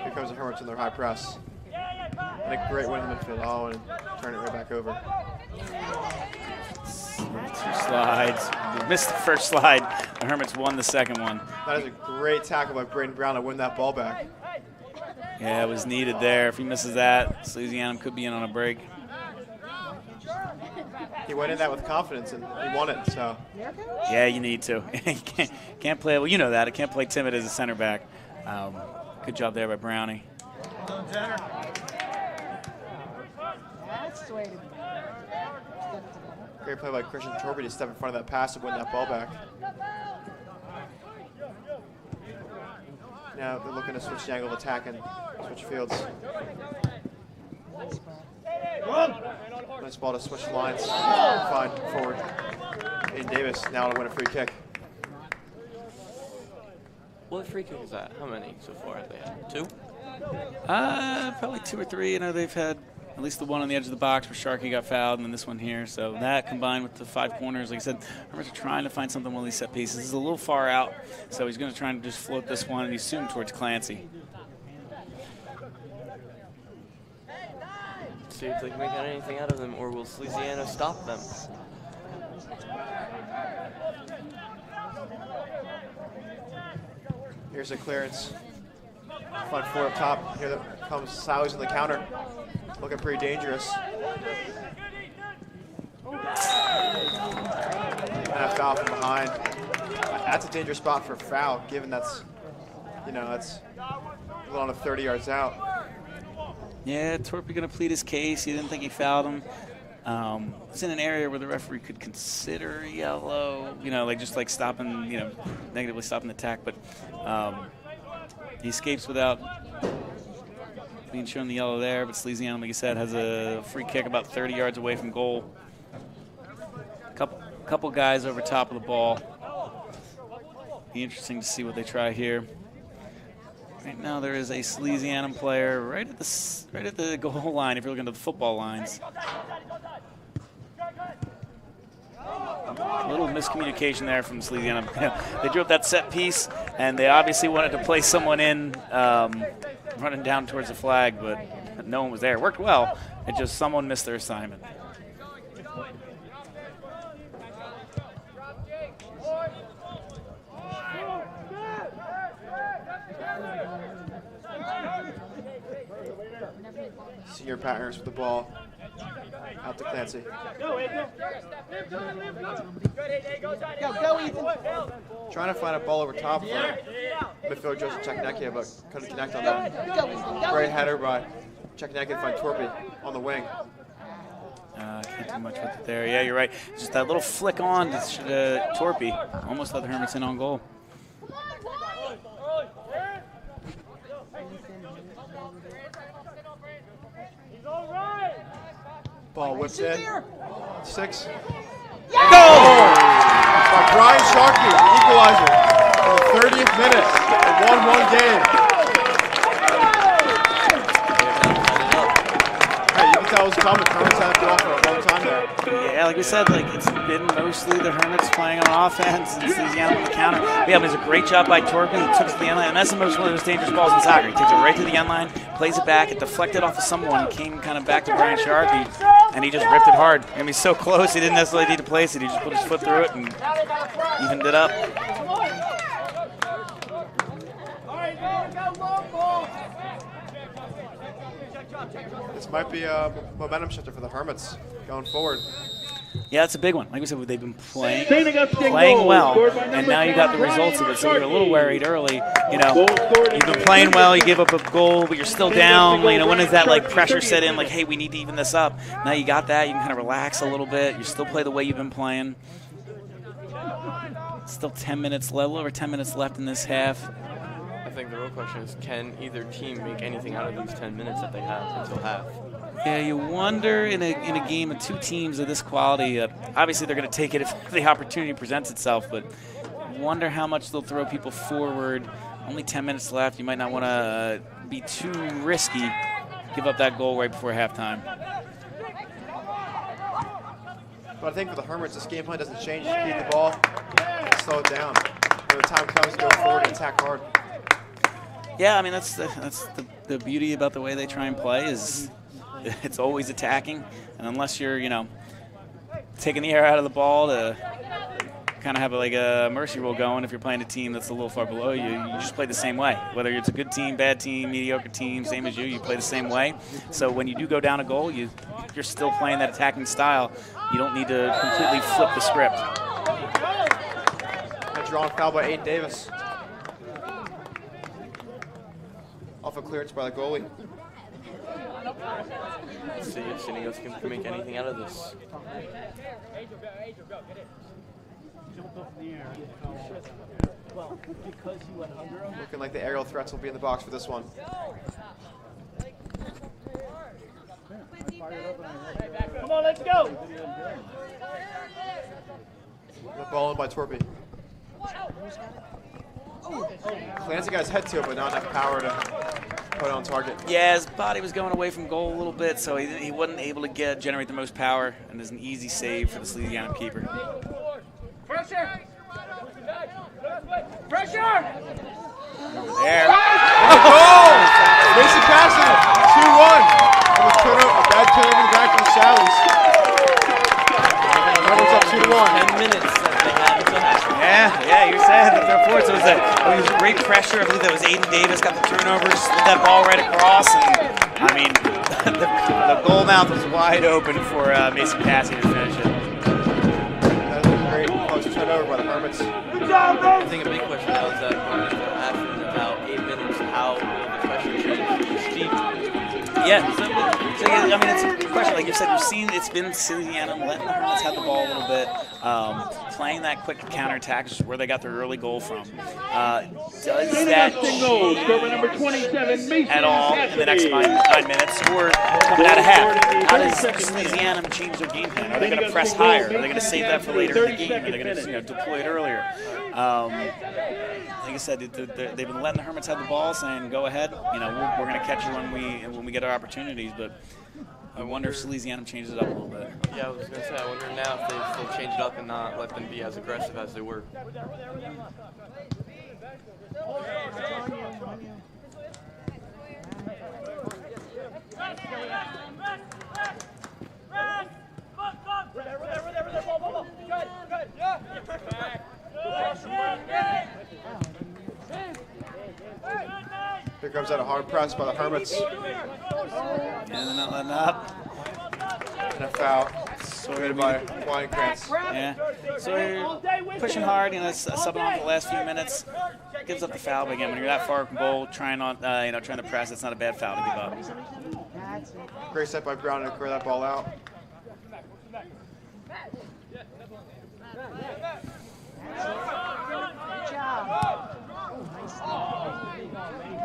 Here comes the Hermits in their high press. And a great win in the midfield. Oh, and turn it right back over. Two slides. They missed the first slide. The Hermits won the second one. That is a great tackle by Braden Brown to win that ball back. Yeah, it was needed there. If he misses that, Salesianum could be in on a break. He went in that with confidence, and he won it. So. Yeah, you need to. You can't play. Well, you know that. I can't play timid as a center back. Good job there by Brownie. That's the way to be. Great play by Christian Torby to step in front of that pass and win that ball back. Now they're looking to switch the angle of attack and switch fields. Nice ball to switch lines. Fine forward. Aiden Davis now to win a free kick. What free kick is that? How many so far have they had? 2? Probably 2 or 3. You know, they've had at least the one on the edge of the box where Sharkey got fouled, and then this one here. So that combined with the 5 corners, like I said, Hermits are trying to find something with these set pieces. This is a little far out, so he's going to try and just float this one, and he's soon towards Clancy. See if they can make anything out of them, or will Salesiano stop them? Here's a clearance. Front 4 up top. Here comes Sally's on the counter. Looking pretty dangerous. And a foul from behind. That's a dangerous spot for a foul, given that's a little on 30 yards out. Yeah, Torpy going to plead his case. He didn't think he fouled him. It's in an area where the referee could consider yellow, like stopping, negatively stopping the attack. But he escapes without being shown the yellow there. But Salesianum, like you said, has a free kick about 30 yards away from goal. Couple guys over top of the ball. Be interesting to see what they try here. Right now there is a Salesianum player right at the goal line if you're looking at the football lines. A little miscommunication there from Salesianum. They drew up that set piece, and they obviously wanted to play someone in running down towards the flag, but no one was there. It worked well. It just someone missed their assignment. Senior partners with the ball. Out to Clancy. Go, Ethan. Trying to find a ball over top for midfielder Joseph Czechnekia, but couldn't connect on that. Great header by Czechnekia to find Torpy on the wing. Can't do much with it there. Yeah, you're right. Just that little flick on to Torpy. Almost let the Hermits in on goal. Ball whipped in. 6. Go! By Brian Sharkey, the equalizer. In the 30th minute. A 1-1 game. Hey, you can tell it was coming. Hermits had to go off for a long time there. Yeah, like we said, it's been mostly the Hermits playing on offense and Salesianum on the counter. Yeah, but it's a great job by Torpy. He took it to the end line, and that's the most one of those dangerous balls in soccer. He takes it right to the end line, plays it back, it deflected off of someone, came kind of back to Brian Sharkey, and he just ripped it hard. I mean, he's so close, he didn't necessarily need to place it. He just put his foot through it and evened it up. This might be a momentum shifter for the Hermits going forward. Yeah, that's a big one. Like we said, they've been playing well, and now you got the results of it. So we were a little worried early. You've been playing well, you give up a goal, but you're still down. When does that pressure set in? Hey, we need to even this up. Now you got that. You can kind of relax a little bit. You still play the way you've been playing. Still 10 minutes, a little over 10 minutes left in this half. I think the real question is, can either team make anything out of these 10 minutes that they have until half? Yeah, you wonder in a game of two teams of this quality, obviously they're going to take it if the opportunity presents itself, but wonder how much they'll throw people forward. Only 10 minutes left. You might not want to be too risky, give up that goal right before halftime. But I think for the Hermits, this game plan doesn't change. Just keep the ball, slow it down. When the time comes to go forward and attack hard. Yeah, I mean, that's the beauty about the way they try and play is it's always attacking, and unless you're, taking the air out of the ball to kind of have a mercy rule going, if you're playing a team that's a little far below you, you just play the same way. Whether it's a good team, bad team, mediocre team, same as you play the same way. So when you do go down a goal, you're still playing that attacking style. You don't need to completely flip the script. A drawn foul by Aiden Davis. Off a clearance by the goalie. Let's see if Senegal's can make anything out of this. Looking like the aerial threats will be in the box for this one. Come on, let's go. The ball in by Torpy. Clancy got his head to it, but not enough power to put it on target. Yeah, his body was going away from goal a little bit, so he wasn't able to generate the most power, and there's an easy save for the Salesianum keeper. Pressure. Pressure. There. Goal! Mason Cassidy, 2-1. A bad turnover in the back for the Sallies. Hermits up 2-1. 10 minutes that they had until half. Yeah, you're saying that they're forward. So it was great pressure. I believe that was Aiden Davis got the turnover, just slid that ball right across, and I mean, the goal mouth was wide open for Mason Cassidy to finish it. That was a great close turnover by the Hermits. I think a big question now is that after about 8 minutes, how will the pressure change? Yeah, so I mean, it's a good question. Like you said, it's been Salesianum letting the Hermits have the ball a little bit, playing that quick counterattack, which is where they got their early goal from. Does that change at all in the next 9 minutes, or coming out of half? How does Salesianum change their game plan? Are they going to press higher? Are they going to save that for later in the game? Are they going to deploy it earlier? Like I said, they've been letting the Hermits have the ball, saying, "Go ahead. You know, we're going to catch you when we get our opportunities." But I wonder if Salesianum changes it up a little bit. Yeah, I was going to say, I wonder now if they'll change it up and not let them be as aggressive as they were. Here comes out a hard press by the Hermits. And they're not letting up. And a foul. Committed by Winekrantz. Yeah. So you're pushing hard, you know, subbing on for the last few minutes. Gives up the foul, but again, when you're that far from goal, trying to press, it's not a bad foul to give up. Great set by Brown to clear that ball out.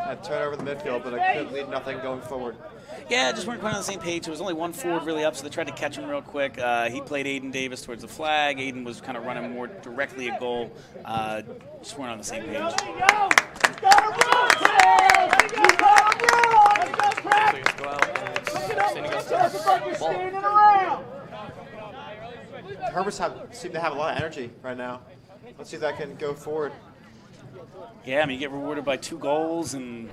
Had turnover in the midfield, but I couldn't lead nothing going forward. Yeah, just weren't quite on the same page. There was only one forward really up, so they tried to catch him real quick. He played Aiden Davis towards the flag. Aiden was kind of running more directly at goal. Just weren't on the same page. The Hermits seem to have a lot of energy right now. Let's see if that can go forward. Yeah, I mean, you get rewarded by 2 goals in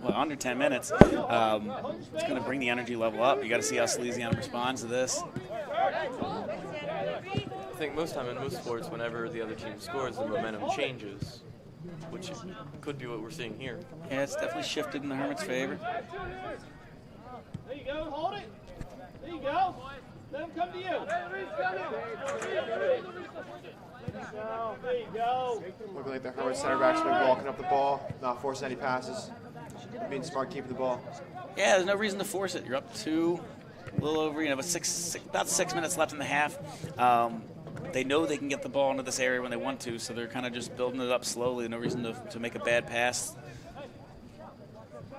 under 10 minutes. It's going to bring the energy level up. You got to see how Salesianum responds to this. I think most time in most sports, whenever the other team scores, the momentum changes, which could be what we're seeing here. Yeah, it's definitely shifted in the Hermits' favor. There you go, hold it. There you go. Let him come to you. There you go. Looking like the Hermits center back's been walking up the ball, not forcing any passes. Being smart, keeping the ball. Yeah, there's no reason to force it. You're up 2, a little over, about 6 minutes left in the half. They know they can get the ball into this area when they want to, so they're kind of just building it up slowly. No reason to make a bad pass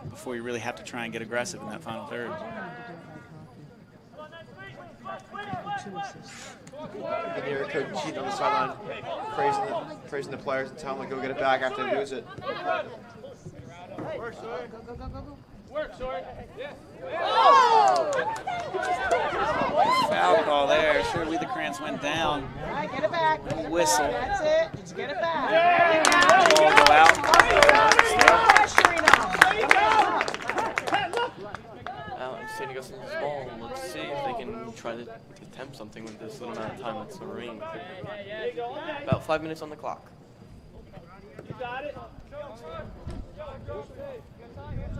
before you really have to try and get aggressive in that final third. You can hear Coach Cheat on the sideline praising the players and telling them to go get it back after they lose it. Work, Sword. Go, go, go, go, go. Work, Sword. Yeah. Foul call there. Sure, Weatherkrantz went down. All right, get it back. Whistle. That's it. Just get it back. Ball go out. St. Augustine's ball. Let's see if they can try to attempt something with this little amount of time that's remaining. About 5 minutes on the clock. You got it.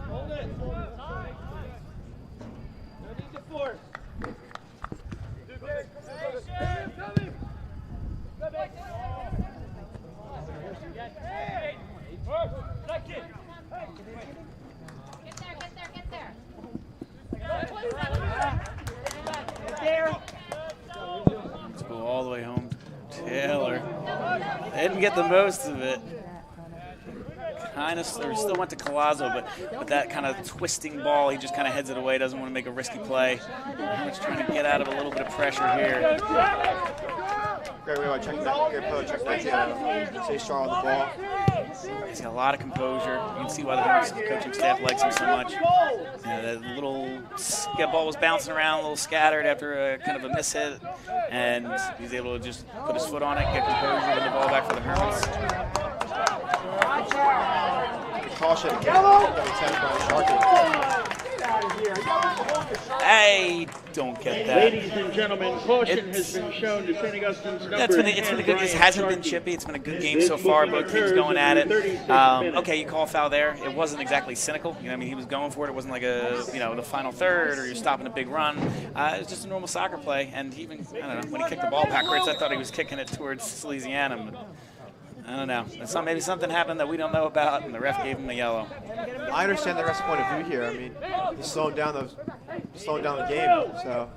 Hold it. No need to force. Let's go all the way home to Taylor. They didn't get the most of it. Still went to Collazo, but with that kind of twisting ball, he just kind of heads it away, doesn't want to make a risky play. Hermits trying to get out of a little bit of pressure here. Great way by checking that. Great play, checking that to stay strong on the ball. He's got a lot of composure. You can see why the Hermits coaching staff likes him so much. That little ball was bouncing around, a little scattered after a kind of a miss hit, and he's able to just put his foot on it, get composure, win the ball back for the Hermits. Caution. I don't get that. Ladies and gentlemen, caution has been shown to St. Augustine's number. It's been a good. It hasn't been chippy. It's been a good game so far. Both teams going at it. Okay, you call a foul there. It wasn't exactly cynical. You know, I mean, he was going for it. It wasn't like the final third or you're stopping a big run. It was just a normal soccer play. And even, I don't know, when he kicked the ball backwards, I thought he was kicking it towards Salesianum. I don't know. Maybe something happened that we don't know about, and the ref gave him the yellow. I understand the ref's point of view here. I mean, he's slowing down the game. So,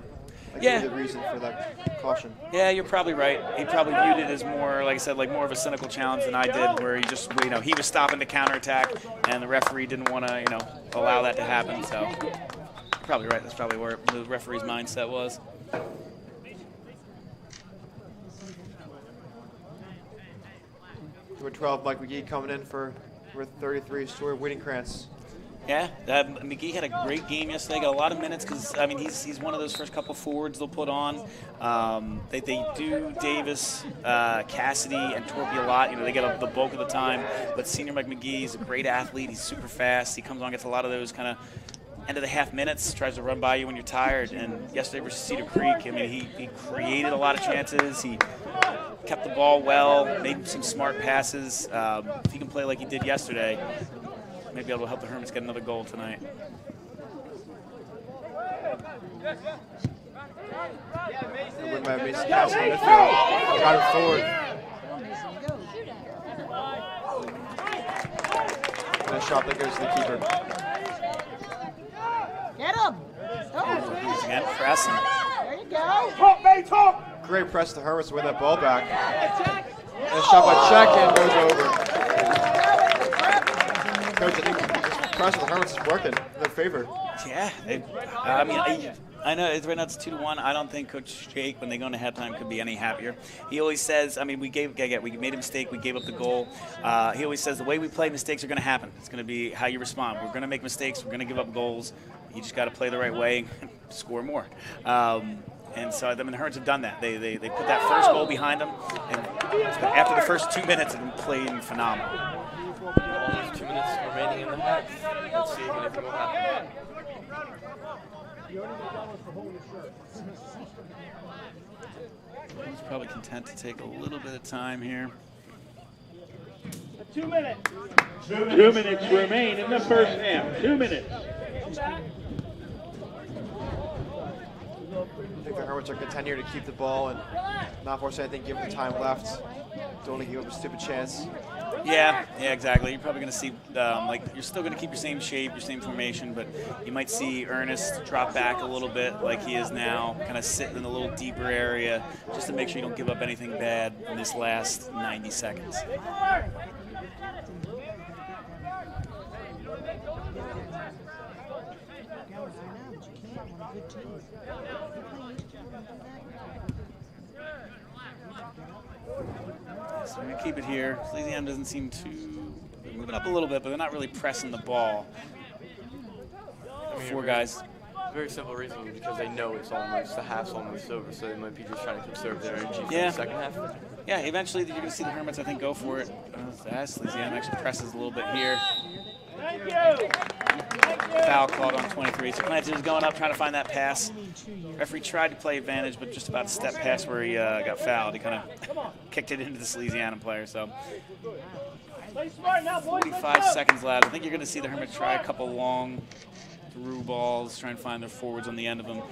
I give you the reason for that caution. Yeah, you're probably right. He probably viewed it as more, like I said, like more of a cynical challenge than I did, where he just, he was stopping to counterattack, and the referee didn't want to, allow that to happen. So, you're probably right. That's probably where the referee's mindset was. Number 12, Mike McGee coming in for number 33, Stuart Wiedenkrantz. Yeah, McGee had a great game yesterday. Got a lot of minutes because I mean he's one of those first couple forwards they'll put on. They do Davis, Cassidy, and Torpy a lot. You know, they get the bulk of the time. But senior Mike McGee is a great athlete. He's super fast. He comes on, gets a lot of those kind of end of the half minutes. Tries to run by you when you're tired. And yesterday versus Cedar Creek, I mean he created a lot of chances. He kept the ball well, made some smart passes. If he can play like he did yesterday, maybe able to help the Hermits get another goal tonight. With Mason Cassidy in midfield, driving forward. And a shot that goes to the keeper. Get him! He's again pressing. There you go. Great press to the Hermits to win that ball back. And a shot by Check and goes over. Coach, I think this press of the Hermits is working in their favor. Yeah, I know right now it's 2-1. I don't think Coach Jake, when they go into halftime, could be any happier. He always says, I mean, we made a mistake, we gave up the goal. He always says the way we play, mistakes are going to happen. It's going to be how you respond. We're going to make mistakes. We're going to give up goals. You just got to play the right way and score more. And so, I mean, the Hermits have done that. They put that first goal behind them, and after the first 2 minutes, they've been playing phenomenal. There's 2 minutes remaining in the half. Let's see if anything will happen. He's probably content to take a little bit of time here. 2 minutes. 2 minutes remain in the first half. 2 minutes. I think the Hermits are continuing to keep the ball and not force anything given the time left. Don't want to give up a stupid chance. Yeah, exactly. You're probably going to see, you're still going to keep your same shape, your same formation, but you might see Ernest drop back a little bit like he is now, kind of sit in a little deeper area, just to make sure you don't give up anything bad in this last 90 seconds. So we're going to keep it here. Salesianum doesn't seem to be moving up a little bit, but they're not really pressing the ball. Four guys. Very simple reason, because they know the half's almost over, so they might be just trying to conserve their energy for the second half. Yeah, eventually you're going to see the Hermits, I think, go for it. Salesianum actually presses a little bit here. Foul called on 23. So Clancy is going up, trying to find that pass. Referee tried to play advantage, but just about to step past where he got fouled. He kind of kicked it into the Salesianum player. So 45 seconds left. I think you're going to see the Hermits try a couple long through balls, try and find their forwards on the end of them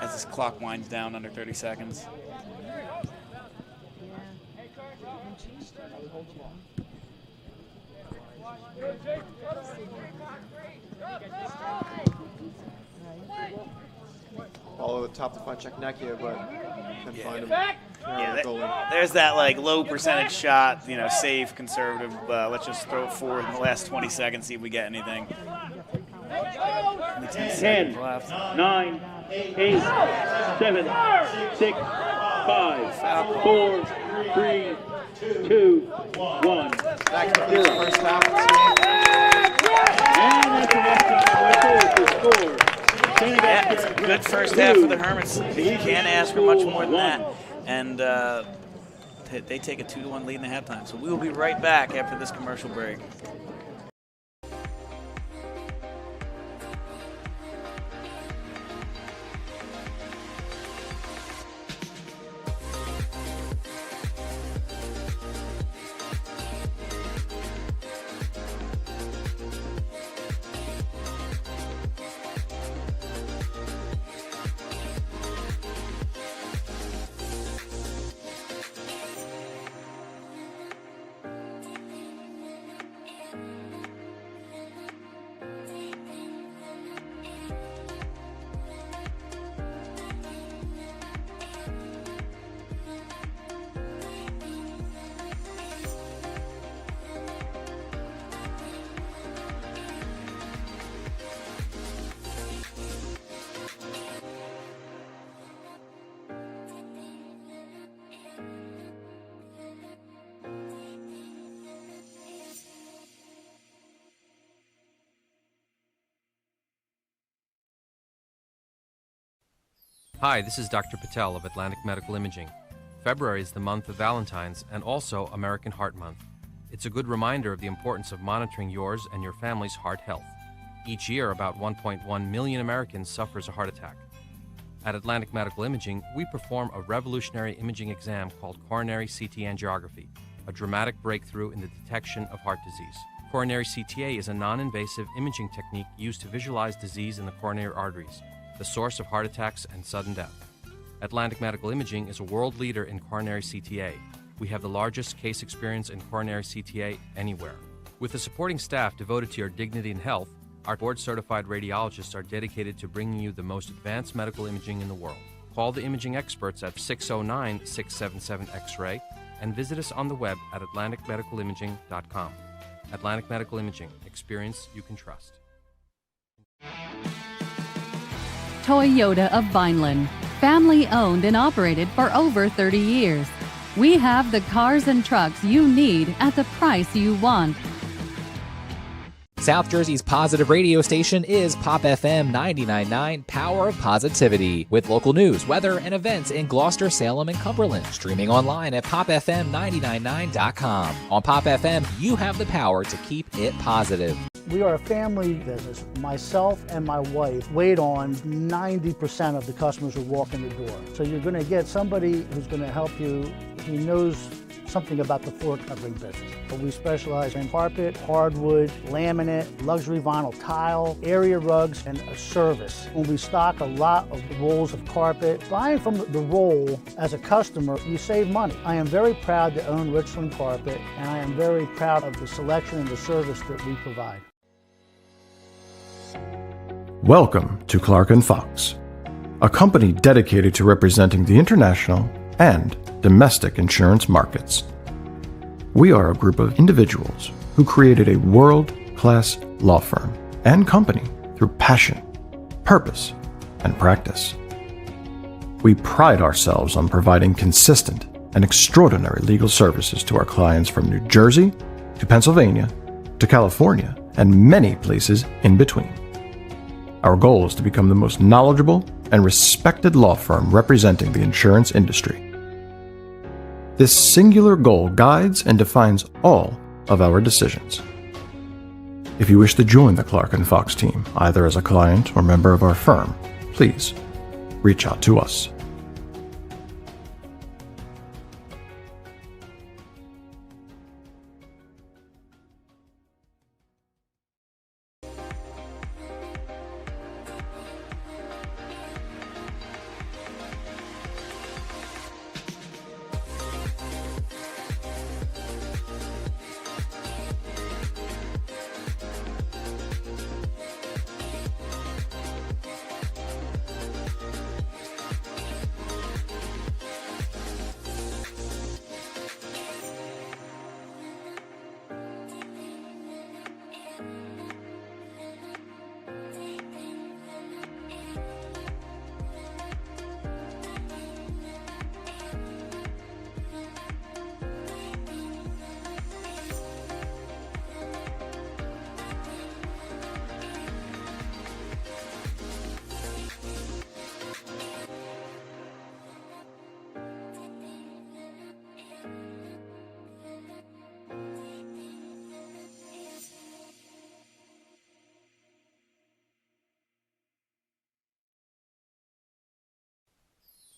as this clock winds down under 30 seconds. Ball over the top to find Czechnekia, but couldn't find him. Yeah, there's that low percentage shot, safe, conservative. Let's just throw it forward in the last 20 seconds, see if we get anything. 10, 9, 8, 7, 6, 5, 4, 3, 2, 1. That concludes the first half of this And that's the score. Yeah, it's a good first half for the Hermits. You can't ask for much more than that. And they take a 2-1 lead in the halftime. So we will be right back after this commercial break. Hi, this is Dr. Patel of Atlantic Medical Imaging. February is the month of Valentine's and also American Heart Month. It's a good reminder of the importance of monitoring yours and your family's heart health. Each year, about 1.1 million Americans suffers a heart attack. At Atlantic Medical Imaging, we perform a revolutionary imaging exam called coronary CT angiography, a dramatic breakthrough in the detection of heart disease. Coronary CTA is a non-invasive imaging technique used to visualize disease in the coronary arteries, the source of heart attacks and sudden death. Atlantic Medical Imaging is a world leader in coronary CTA. We have the largest case experience in coronary CTA anywhere. With a supporting staff devoted to your dignity and health, our board-certified radiologists are dedicated to bringing you the most advanced medical imaging in the world. Call the imaging experts at 609-677-X-ray and visit us on the web at atlanticmedicalimaging.com. Atlantic Medical Imaging. Experience you can trust. Toyota of Vineland. Family owned and operated for over 30 years. We have the cars and trucks you need at the price you want. South Jersey's positive radio station is Pop FM 99.9 Power of Positivity, with local news, weather, and events in Gloucester, Salem, and Cumberland. Streaming online at popfm999.com. On Pop FM, you have the power to keep it positive. We are a family business. Myself and my wife wait on 90% of the customers who walk in the door. So you're going to get somebody who's going to help you who knows something about the floor covering business. But we specialize in carpet, hardwood, laminate, luxury vinyl tile, area rugs, and a service. When we stock a lot of rolls of carpet, buying from the roll as a customer, you save money. I am very proud to own Richland Carpet, and I am very proud of the selection and the service that we provide. Welcome to Clark & Fox, a company dedicated to representing the international and domestic insurance markets. We are a group of individuals who created a world-class law firm and company through passion, purpose, and practice. We pride ourselves on providing consistent and extraordinary legal services to our clients from New Jersey to Pennsylvania to California and many places in between. Our goal is to become the most knowledgeable and respected law firm representing the insurance industry. This singular goal guides and defines all of our decisions. If you wish to join the Clark & Fox team, either as a client or member of our firm, please reach out to us.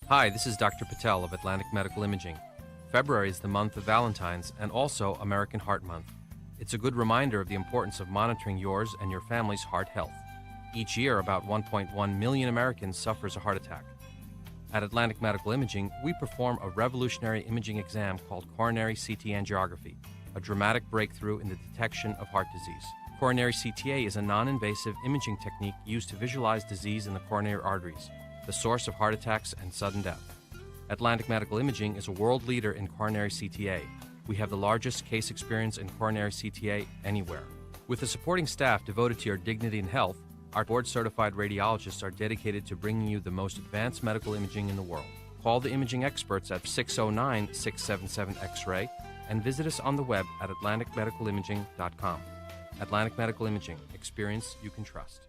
Hi, this is Dr. Patel of Atlantic Medical Imaging. February is the month of Valentine's and also American Heart Month. It's a good reminder of the importance of monitoring yours and your family's heart health. Each year, about 1.1 million Americans suffers a heart attack. At Atlantic Medical Imaging, we perform a revolutionary imaging exam called coronary CT angiography, a dramatic breakthrough in the detection of heart disease. Coronary CTA is a non-invasive imaging technique used to visualize disease in the coronary arteries, the source of heart attacks and sudden death. Atlantic Medical Imaging is a world leader in coronary CTA. We have the largest case experience in coronary CTA anywhere. With a supporting staff devoted to your dignity and health, our board-certified radiologists are dedicated to bringing you the most advanced medical imaging in the world. Call the imaging experts at 609-677-X-ray and visit us on the web at atlanticmedicalimaging.com. Atlantic Medical Imaging. Experience you can trust.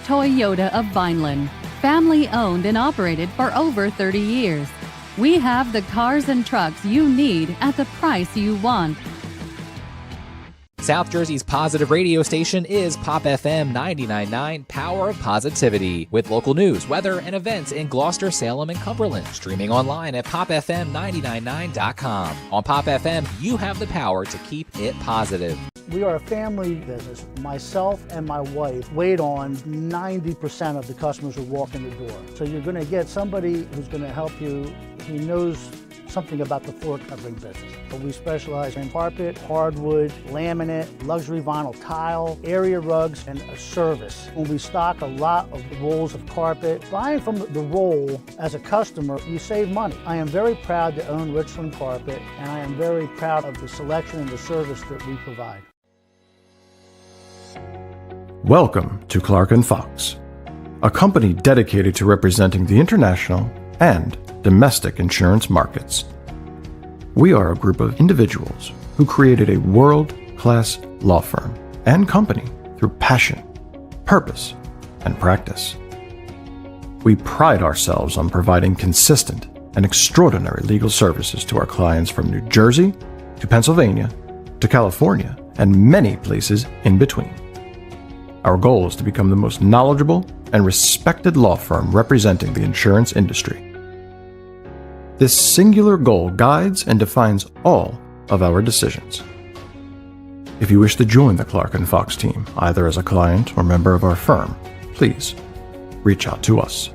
Toyota of Vineland, family owned and operated for over 30 years. We have the cars and trucks you need at the price you want. South Jersey's positive radio station is Pop FM 99.9 Power of Positivity, with local news, weather, and events in Gloucester, Salem, and Cumberland. Streaming online at popfm999.com. On Pop FM, you have the power to keep it positive. We are a family business. Myself and my wife wait on 90% of the customers who walk in the door. So you're going to get somebody who's going to help you who knows something about the floor covering business. But we specialize in carpet, hardwood, laminate, luxury vinyl tile, area rugs, and a service. When we stock a lot of rolls of carpet, buying from the roll as a customer, you save money. I am very proud to own Richland Carpet, and I am very proud of the selection and the service that we provide. Welcome to Clark & Fox, a company dedicated to representing the international and domestic insurance markets. We are a group of individuals who created a world-class law firm and company through passion, purpose, and practice. We pride ourselves on providing consistent and extraordinary legal services to our clients from New Jersey to Pennsylvania to California and many places in between. Our goal is to become the most knowledgeable and respected law firm representing the insurance industry. This singular goal guides and defines all of our decisions. If you wish to join the Clark & Fox team, either as a client or member of our firm, please reach out to us.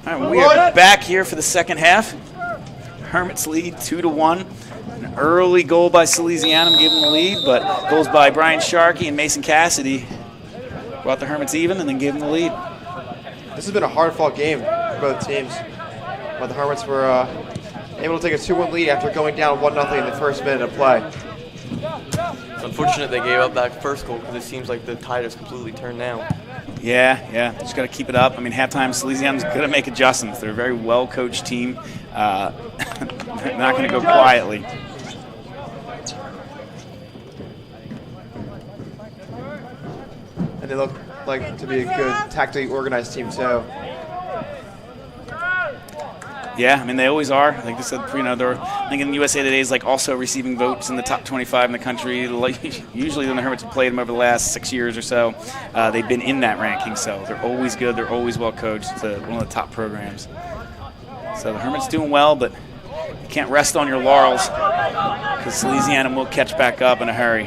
All right, we are back here for the second half. Hermits lead 2-1. An early goal by Salesianum gave them the lead, but goals by Brian Sharkey and Mason Cassidy brought the Hermits even and then gave them the lead. This has been a hard-fought game for both teams, but the Hermits were able to take a 2-1 lead after going down 1-0 in the first minute of play. It's unfortunate they gave up that first goal because it seems like the tide has completely turned now. Yeah, just got to keep it up. I mean, halftime, Salesianum's going to make adjustments. They're a very well-coached team. They're not going to go quietly. And they look like to be a good, tactically organized team, too. Yeah, I mean, they always are. Like I said, they're, I think in USA Today is like also receiving votes in the top 25 in the country. Like, usually when the Hermits have played them over the last 6 years or so, they've been in that ranking. So they're always good. They're always well coached. It's one of the top programs. So the Hermits doing well, but you can't rest on your laurels because Salesianum will catch back up in a hurry.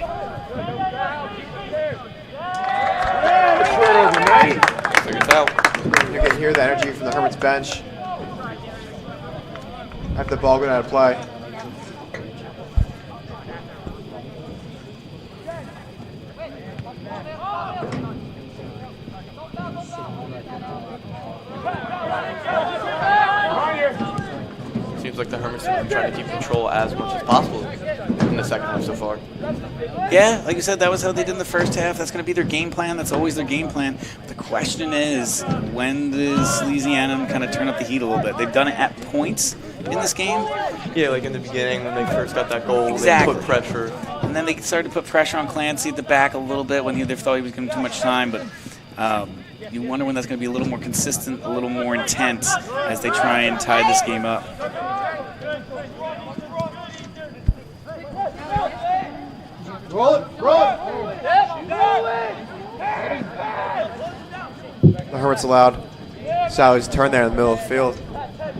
You can hear the energy from the Hermits bench after the ball going out of play. Seems like the Hermits have been trying to keep control as much as possible in the second half so far. Yeah, like you said, that was how they did in the first half. That's going to be their game plan. That's always their game plan. The question is, when does Salesianum kind of turn up the heat a little bit? They've done it at points in this game. Yeah, like in the beginning when they first got that goal, Exactly. They put pressure. And then they started to put pressure on Clancy at the back a little bit when they thought he was giving too much time. But you wonder when that's going to be a little more consistent, a little more intense as they try and tie this game up. Roll it! The Hermits allowed Sally's turn there in the middle of the field.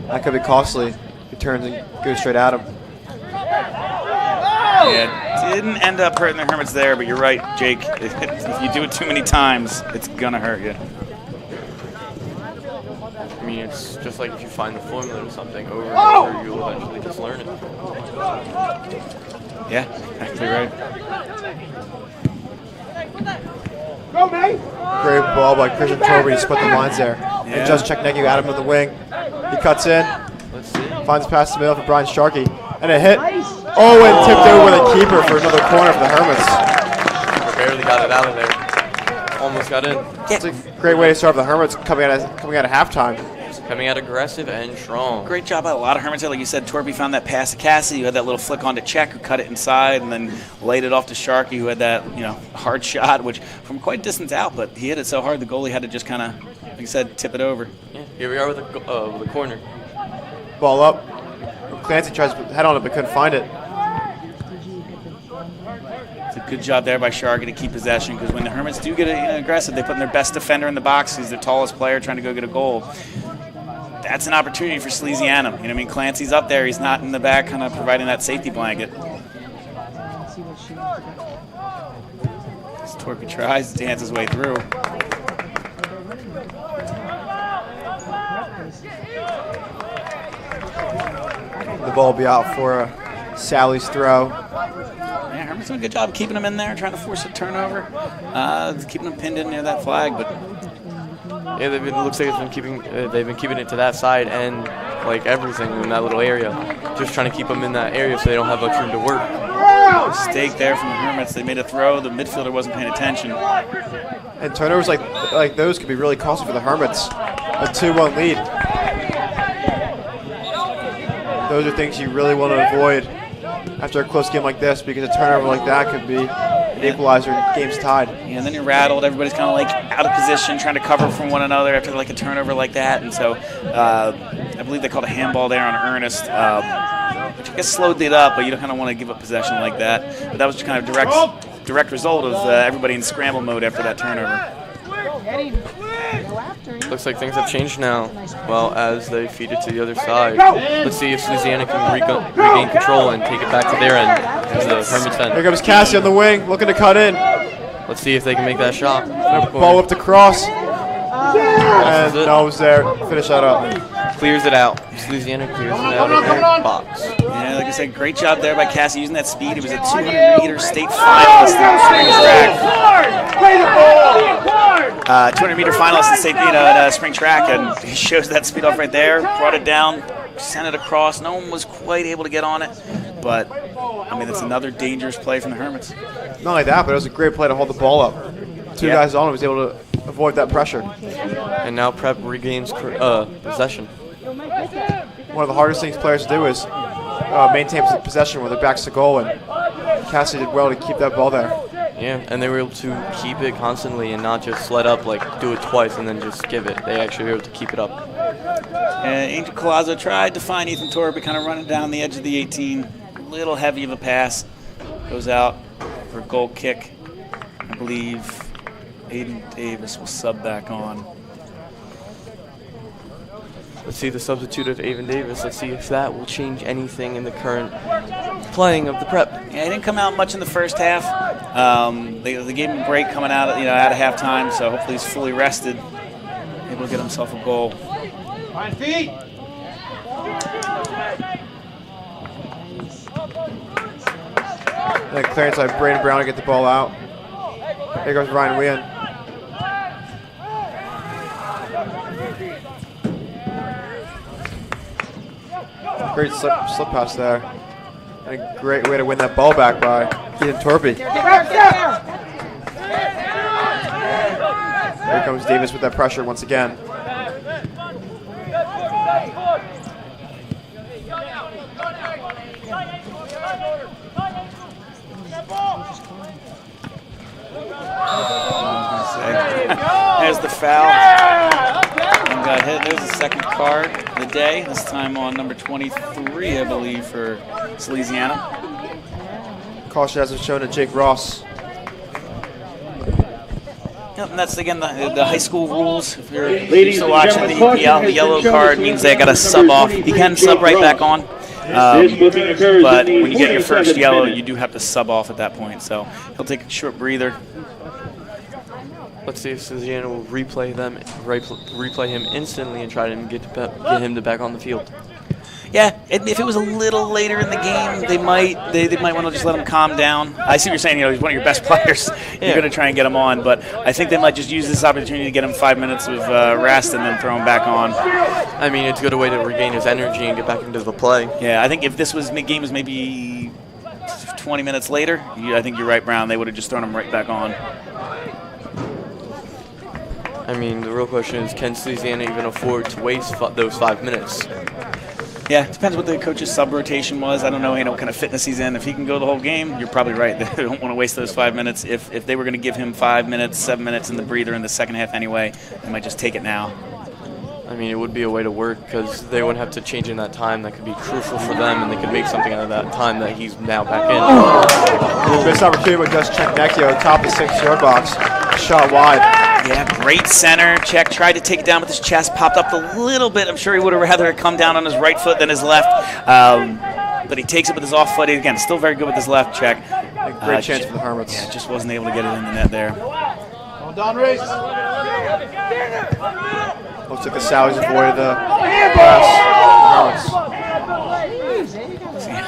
That could be costly. He turns and goes straight at him. Yeah, didn't end up hurting the Hermits there, but you're right, Jake. If you do it too many times, it's gonna hurt you. I mean, it's just like if you find the formula or something over and over, you'll eventually just learn it. Yeah, actually right. Go, mate! Great ball by Christian Torby to split the lines there. Yeah. And just Czechnicki got him in the wing. He cuts in, Let's see. finds pass to the middle for Brian Sharkey. And a hit. Oh, and tipped over the keeper for another corner for the Hermits. Barely got it out of there. Almost got in. It's a great way to start the Hermits coming out of halftime. Coming out aggressive and strong. Great job by a lot of Hermits there. Like you said, Torby found that pass to Cassidy, who had that little flick on to Czech, who cut it inside, and then laid it off to Sharkey, who had that hard shot, which from quite distance out, but he hit it so hard the goalie had to just kind of, like you said, tip it over. Yeah, here we are with the corner. Ball up. Clancy tries to head on it but couldn't find it. It's a good job there by Sharkey to keep possession, because when the Hermits do get aggressive, they put in their best defender in the box, who's their tallest player trying to go get a goal. That's an opportunity for Salesianum. You know what I mean? Clancy's up there. He's not in the back kind of providing that safety blanket. As Torpy tries to dance his way through. The ball will be out for Sally's throw. Yeah, Herman's doing a good job of keeping him in there, trying to force a turnover, keeping him pinned in near that flag. But yeah, it looks like they've been keeping it to that side and like everything in that little area, just trying to keep them in that area so they don't have much room to work. Mistake there from the Hermits. They made a throw. The midfielder wasn't paying attention. And turnovers like those could be really costly for the Hermits. A 2-1 lead. Those are things you really want to avoid after a close game like this, because a turnover like that could be an equalizer, game's tied. Yeah, and then you're rattled. Everybody's kind of like out of position, trying to cover from one another after like a turnover like that. And so I believe they called a handball there on Ernest, which I guess slowed it up, but you don't kind of want to give up possession like that. But that was just kind of direct result of everybody in scramble mode after that turnover. Looks like things have changed now. Well, as they feed it to the other side. Let's see if Salesianum can regain control and take it back to their end, to the Hermits end. Here comes Cassie on the wing, looking to cut in. Let's see if they can make that shot. Ball up to cross. And no, was there. Finish that up. Clears it out. Salesianum clears it out of their box. Yeah, like I said, great job there by Cassie using that speed. It was a 200-meter state finalist in spring track. 200-meter finalist in state, spring track, and he shows that speed off right there. Brought it down, sent it across. No one was quite able to get on it, but I mean, it's another dangerous play from the Hermits. Not like that, but it was a great play to hold the ball up. Two guys on him, was able to avoid that pressure. And now Prep regains possession. One of the hardest things players to do is maintain possession with their backs to goal, and Cassie did well to keep that ball there. Yeah, and they were able to keep it constantly and not just let up, like do it twice and then just give it. They actually were able to keep it up. Angel Collazo tried to find Ethan Torby, kind of running down the edge of the 18. A little heavy of a pass. Goes out for a goal kick. I believe Aiden Davis will sub back on. Let's see the substitute of Avon Davis. Let's see if that will change anything in the current playing of the Prep. Yeah, he didn't come out much in the first half. They gave him a break coming out of halftime, so hopefully he's fully rested, able to get himself a goal. 5 feet. Then clearance by Braden Brown to get the ball out. Here goes Ryan Wien. Great slip pass there. And a great way to win that ball back by Ethan Torpy. Here comes Davis with that pressure once again. There's the foul. And got hit. There's the second card of the day. This time on number 23, I believe, for Salesianum. Caution has been shown to Jake Ross. Yep, and that's, again, the high school rules. If you're Ladies used to and watching gentlemen, the caution yellow has been card shown means to they got to sub off. You can sub right back on. This booking occurs But in the when you get your first 47th yellow, minute. you do have to sub off at that point. So he'll take a short breather. Let's see if Salesianum will replay him instantly and try to get him to back on the field. Yeah, if it was a little later in the game, they might want to just let him calm down. I see what you're saying. He's one of your best players. You're going to try and get him on, but I think they might just use this opportunity to get him 5 minutes of rest and then throw him back on. I mean, it's a good way to regain his energy and get back into the play. Yeah, I think if this game was maybe 20 minutes later, I think you're right, Brown. They would have just thrown him right back on. I mean, the real question is, can Salesianum even afford to waste those 5 minutes? Yeah, it depends what the coach's sub-rotation was. I don't know, what kind of fitness he's in. If he can go the whole game, you're probably right. They don't want to waste those 5 minutes. If they were going to give him 5 minutes, 7 minutes in the breather in the second half anyway, they might just take it now. I mean, it would be a way to work because they wouldn't have to change in that time. That could be crucial for them, and they could make something out of that time that he's now back in. Missed opportunity with Gus Cheknecchio, top of the 6-yard box. Shot wide. Yeah, great center. Check tried to take it down with his chest, popped up a little bit. I'm sure he would have rather it come down on his right foot than his left. But he takes it with his off foot. Again, still very good with his left. Check. Great chance for the Hermits. Yeah, just wasn't able to get it in the net there. On down, race. Looks like the Sallies avoided the pass.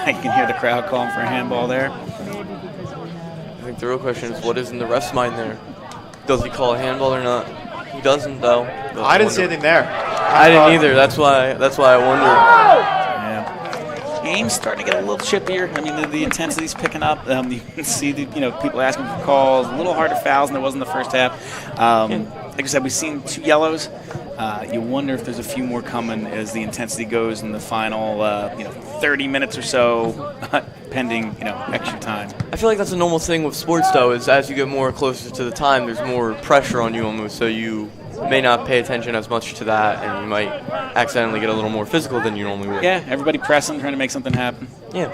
I can hear the crowd calling for a handball there. I think the real question is, what is in the ref's mind there? Does he call a handball or not? He doesn't, though. I didn't see anything there. I didn't either. That's why I wonder. Yeah. Game's starting to get a little chippier. I mean, the intensity's picking up. You can see people asking for calls. A little harder fouls than there was in the first half. Like I said, we've seen 2 yellows. You wonder if there's a few more coming as the intensity goes in the final, 30 minutes or so, pending, extra time. I feel like that's a normal thing with sports, though, is as you get more closer to the time, there's more pressure on you almost, so you may not pay attention as much to that, and you might accidentally get a little more physical than you normally would. Yeah, everybody pressing, trying to make something happen. Yeah.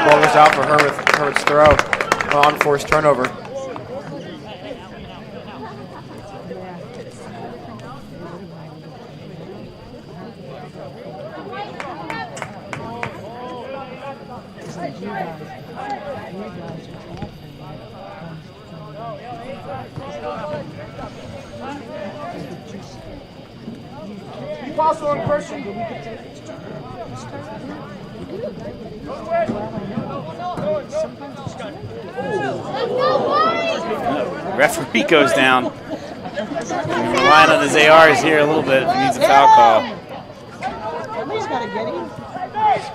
Ball goes out for Hermit's throw. Unforced turnover. Pass on, Christian. Referee goes down. He's relying on his ARs here a little bit if he needs a foul call. Somebody's got to get him.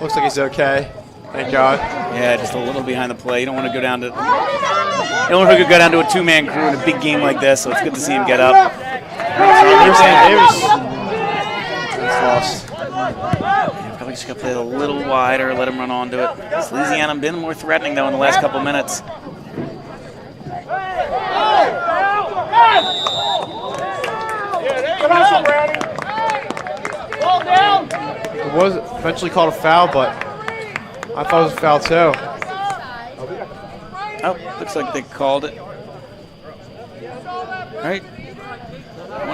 Looks like he's okay. Thank God. Yeah, just a little behind the play. You don't want to go down to a 2-man crew in a big game like this, so it's good to see him get up. Davis. Lost. Probably just got to play it a little wider, let him run onto it. Salesianum been more threatening, though, in the last couple minutes. It was eventually called a foul, but I thought it was a foul too. Oh, looks like they called it. All right. I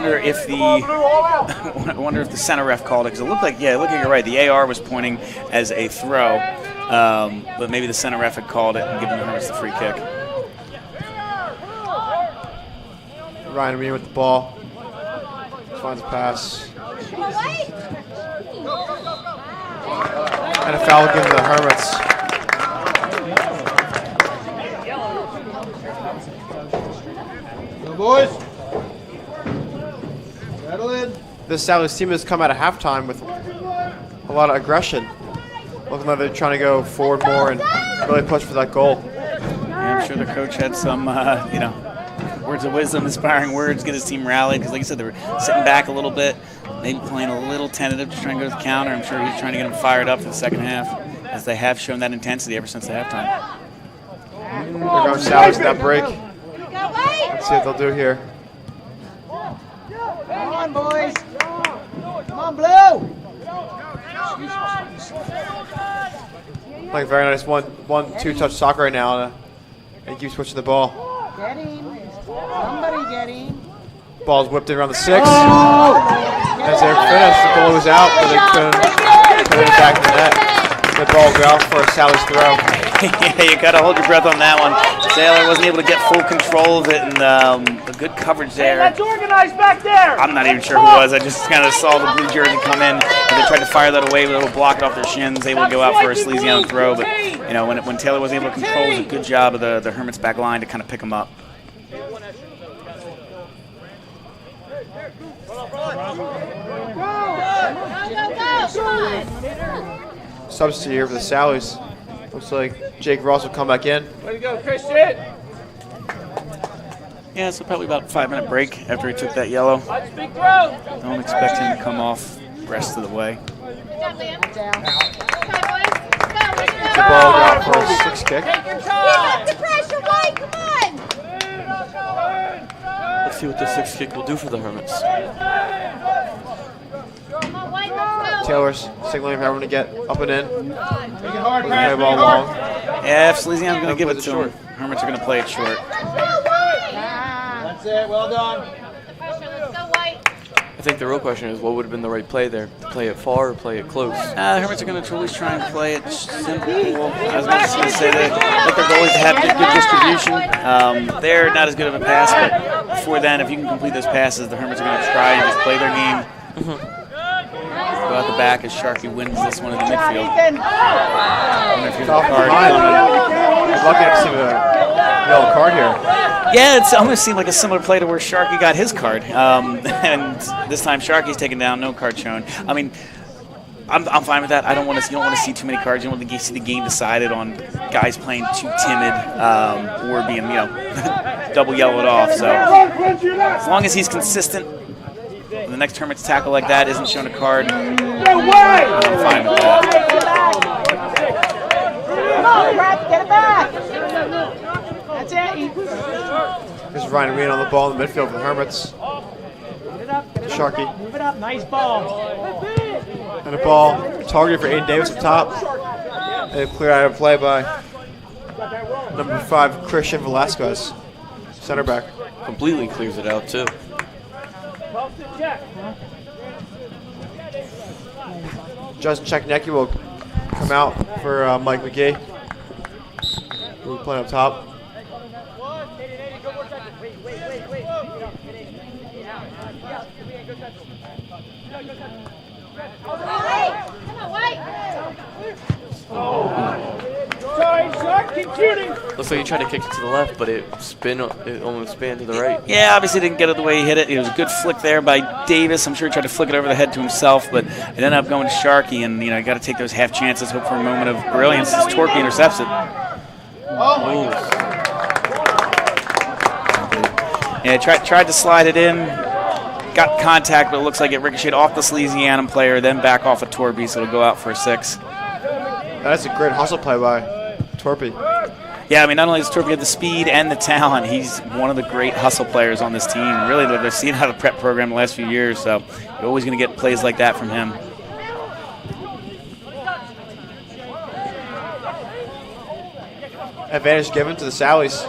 wonder if the center ref called it, because it looked like you're right. The AR was pointing as a throw, but maybe the center ref had called it and given the Hermits the free kick. Ryan Arena with the ball. Finds a pass. And a foul given to the Hermits. Go, boys. Settle in. This Sally's team has come out of halftime with a lot of aggression. Looking like they're trying to go forward more and really push for that goal. Yeah, I'm sure the coach had some, words of wisdom, inspiring words, get his team rallied. Because like I said, they were sitting back a little bit, maybe playing a little tentative, just trying to go to the counter. I'm sure he's trying to get them fired up for the second half, as they have shown that intensity ever since the halftime. goes Sally's in that break. Let's see what they'll do here. Come on, boys. Come on, Blue. Like very nice 1-2 touch soccer right now. And keeps switching the ball. Get him. Somebody get him. Ball's whipped in around the 6. As they're finished, the goal was out, but they couldn't put it back in the net. The ball go out for Sally's throw. Yeah, you got to hold your breath on that one. Sailor wasn't able to get full control of it, and a good coverage there. Let's organize back there. I'm not even sure who it was. I just kind of saw the blue jersey come in, and they tried to fire that away, but it would block it off their shins. Able to go out for a Salesianum throw, but you know when Taylor was able to control, it was a good job of the Hermits back line to kind of pick him up. Substitute here for the Sallies. Looks like Jake Ross will come back in. Way to go, Christian. Yeah, so probably about a 5-minute break after he took that yellow. Big throw. Don't expect him to come off the rest of the way. The ball out for a 6 kick. Take your time. The pressure, White, come on. Let's see what the 6 kick will do for the Hermits. Taylor's signaling for everyone to get up and in. Make it hard, Play the ball long. Yeah, if Salesianum's going to give it to him, Hermits are going to play it short. That's it. Well done. I think the real question is what would have been the right play there? To play it far or play it close? The Hermits are going to always try and play it simple. I was going to say that their goal is to have good distribution. They're not as good of a pass, but before then, if you can complete those passes, the Hermits are going to try and just play their game. Go out the back as Sharkey wins this one in the midfield. He's lucky to see the yellow card here. Yeah, it's almost seemed like a similar play to where Sharkey got his card. And this time Sharkey's taken down, no card shown. I mean, I'm fine with that. You don't want to see too many cards. You don't want to see the game decided on guys playing too timid or being, double yellowed off. So as long as he's consistent, the next Hermits tackle like that isn't shown a card, I'm fine with that. Come on, Brad, get it back. That's it. Here's Ryan Ween on the ball in the midfield for the Hermits. Sharkey. Move it up. Nice ball. And the ball targeted for Aiden Davis up top. And clear out of play by number 5, Christian Velasquez, center back. Completely clears it out too. Justin Czechnicki will come out for Mike McGee. We're playing up top. Sorry, Shark, keep shooting. Looks like he tried to kick it to the left, but it almost spanned to the right. Yeah, obviously didn't get it the way he hit it. It was a good flick there by Davis. I'm sure he tried to flick it over the head to himself, but it ended up going to Sharkey, and you got to take those half chances, hope for a moment of brilliance as Torpy intercepts it. Oh. Yeah, tried to slide it in, got contact, but it looks like it ricocheted off the Salesianum player, then back off of Torpy, so it'll go out for a 6. That's a great hustle play by Torpy. Yeah, I mean, not only does Torpy have the speed and the talent, he's one of the great hustle players on this team. Really, they've seen how the prep program the last few years, so you're always going to get plays like that from him. Advantage given to the Sallies.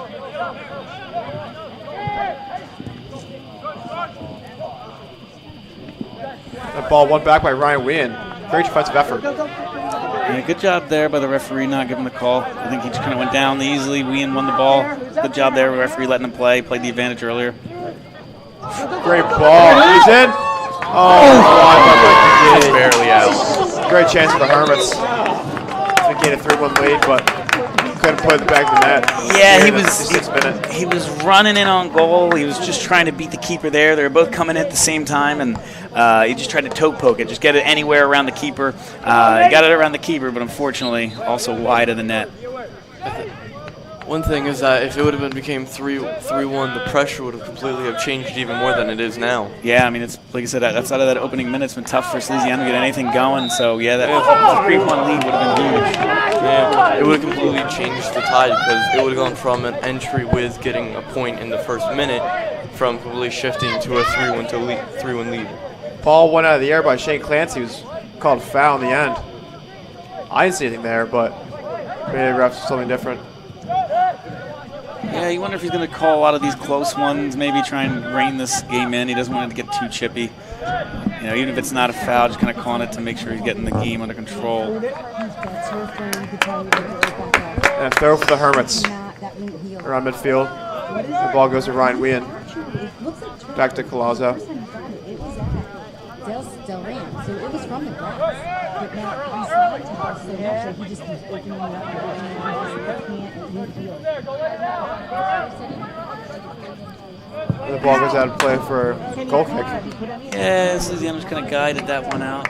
That ball won back by Ryan Wien. Great defensive effort. Yeah, good job there by the referee not giving the call. I think he just kind of went down easily. Wien won the ball. Good job there, referee letting him play. Played the advantage earlier. Great ball. He's in. Oh, Just barely out. Great chance for the Hermits to get a 3-1 lead, but couldn't put it back to the net. Yeah, he was running in on goal. He was just trying to beat the keeper there. They were both coming in at the same time, and he just tried to toe poke it, just get it anywhere around the keeper. He got it around the keeper, but unfortunately also wide of the net. I One thing is that if it would have became 3-1, the pressure would have completely have changed even more than it is now. Yeah, I mean, it's like I said, outside of that opening minute's been tough for Salesianum to get anything going. So yeah, that 3-1 lead would have been huge. Yeah, it would have completely changed the tide because it would have gone from an entry with getting a point in the first minute from completely shifting to a 3-1 lead. Ball went out of the air by Shane Clancy. Was called foul in the end. I didn't see anything there, but maybe the refs something different. Yeah, you wonder if he's going to call a lot of these close ones, maybe try and rein this game in. He doesn't want it to get too chippy. You know, even if it's not a foul, just kind of calling it to make sure he's getting the game under control. And a throw for the Hermits around midfield. The ball goes to Ryan Wien. Back to Colazzo. Still ran, so it was from the grass. But now he's slide tall, so naturally he just keeps opening it up and opening it up. The ball goes out of play for a goal kick. Yeah, Salesianum's kind of guided that one out.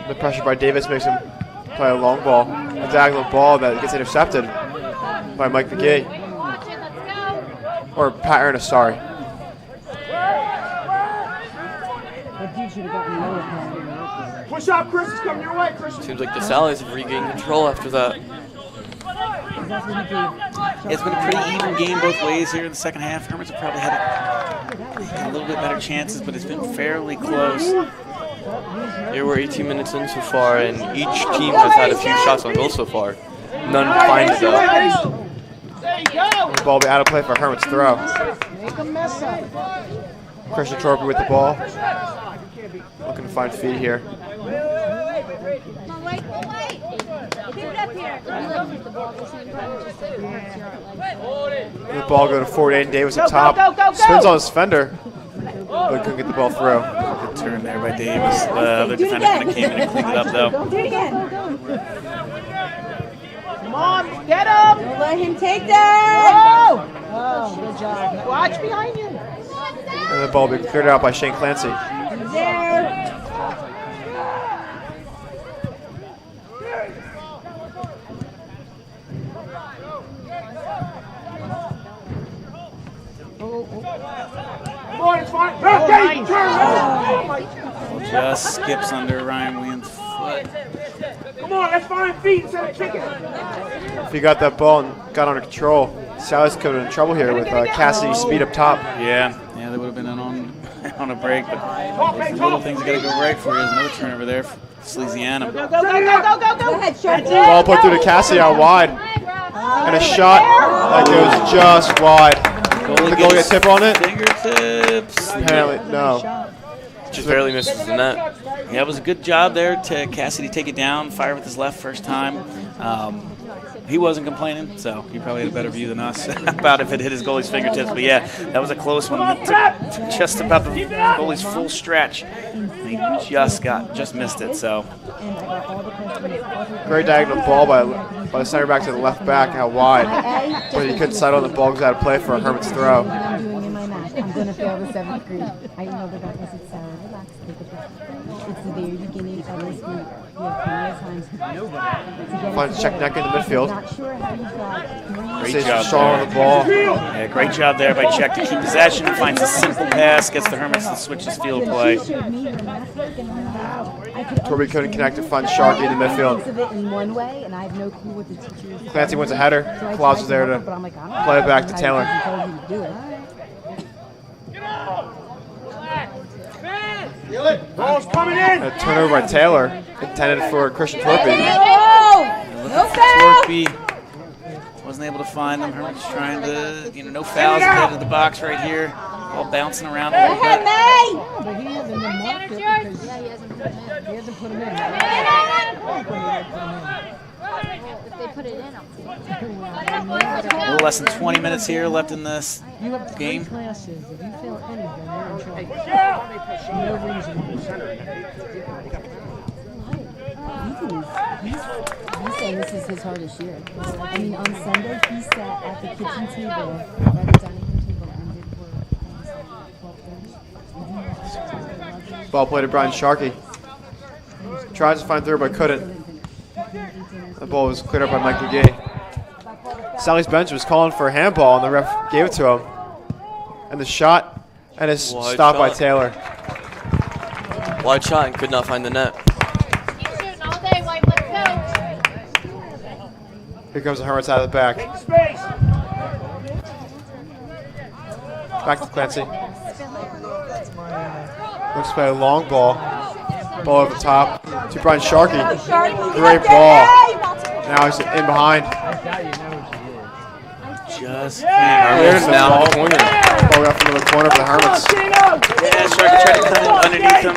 The pressure by Davis makes him play a long ball, a diagonal ball that gets intercepted by Mike McGee. Or Pat Ernest, sorry. Push up, Chris. It's coming your way, Chris. Seems like the Sallies have regained control after that. It's been a pretty even game both ways here in the second half. Hermits have probably had a little bit better chances, but it's been fairly close. Here we're 18 minutes in so far, and each team has had a few shots on goal so far. None defined though. The ball will be out of play for Hermit's throw. Christian Torpy with the ball. Looking to find feet here. The ball go to forward Aiden Davis up top. Spins on his fender, but couldn't get the ball through. Good turn there by Davis. The other defender kind of came in and cleaned it up though. Do it again. Come on, get him. Don't let him take that. Oh, good job. Watch behind you. And the ball will be cleared out by Shane Clancy. There. Come on, it's fine. Okay, turn. Just skips under Ryan Williams' foot. Come on, let's find feet instead of kicking. If he got that ball and got under control, Sally's could have been in trouble here with Cassidy's speed up top. Yeah, they would have been on a break, but there's some little things that got to go right for you. There's another turnover there for Salesianum. Go ahead, Sharky. Ball put through to Cassidy out wide. And a shot that goes just wide. Did the goal get a tip on it? Fingertips. Apparently, no. Just barely misses the net. Yeah, it was a good job there to Cassidy take it down, fire with his left first time. He wasn't complaining, so he probably had a better view than us about if it hit his goalie's fingertips. But yeah, that was a close one. It took just about the goalie's full stretch. He just missed it. So great diagonal ball by the center back to the left back, out wide. But he couldn't settle and the ball goes out of play for a Hermit's throw. I'm doing in my math. I'm going to fail the 7th grade. I know the darkness is Sarah. Relax. Take a breath. It's the very beginning of this week. You have plenty of time to Finds check neck in the midfield. Not sure how you got great Stays job strong on the ball. Yeah, great job there by Czech to keep possession. Finds a simple pass, gets the Hermits to switch his field of play. Torby couldn't connect to find Sharky in the midfield. Clancy wins a header. Claus is there to play it back to Taylor. Ball's coming in. A turnover by Taylor, intended for Christian Torpy. Torpy wasn't able to find them. Hermits trying to, no fouls ahead of the box right here. All bouncing around a little bit. But he hasn't been marked because he hasn't put him in. If they put it in, A little less than 20 minutes here left in this game. Classes. If you fail anything, you're in trouble. No reason. He's saying this is his hardest year. I mean, on Sunday, he sat at the kitchen table, or the dining room table, and did work. Ball played to Brian Sharkey. Tries to find through, but couldn't. The ball was cleared up by Mike McGee. Sally's bench was calling for a handball, and the ref gave it to him. And the shot, and it's stopped by Taylor. Wide shot and could not find the net. Here comes the Hermits out of the back. Back to Clancy. Looks to play a long ball. Ball over the top to Brian Sharkey. Great ball. Now he's in behind. Just Hermits now in the corner. Ball got from the corner for the Hermits. Yeah, Sharkey tried to come in underneath him.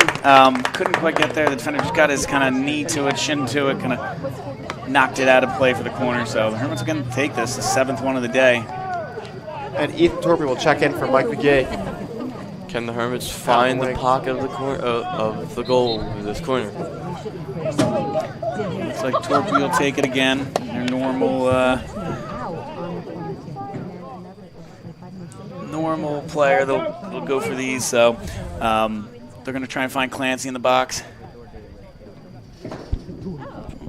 Couldn't quite get there. The defender just got his kind of knee to it, shin to it, kind of knocked it out of play for the corner. So the Hermits are going to take this, the 7th one of the day. And Ethan Torpy will check in for Mike McGee. Can the Hermits find the pocket of the corner of the goal in this corner? Looks like Torpy will take it again. Their normal player. They'll go for these. So they're going to try and find Clancy in the box.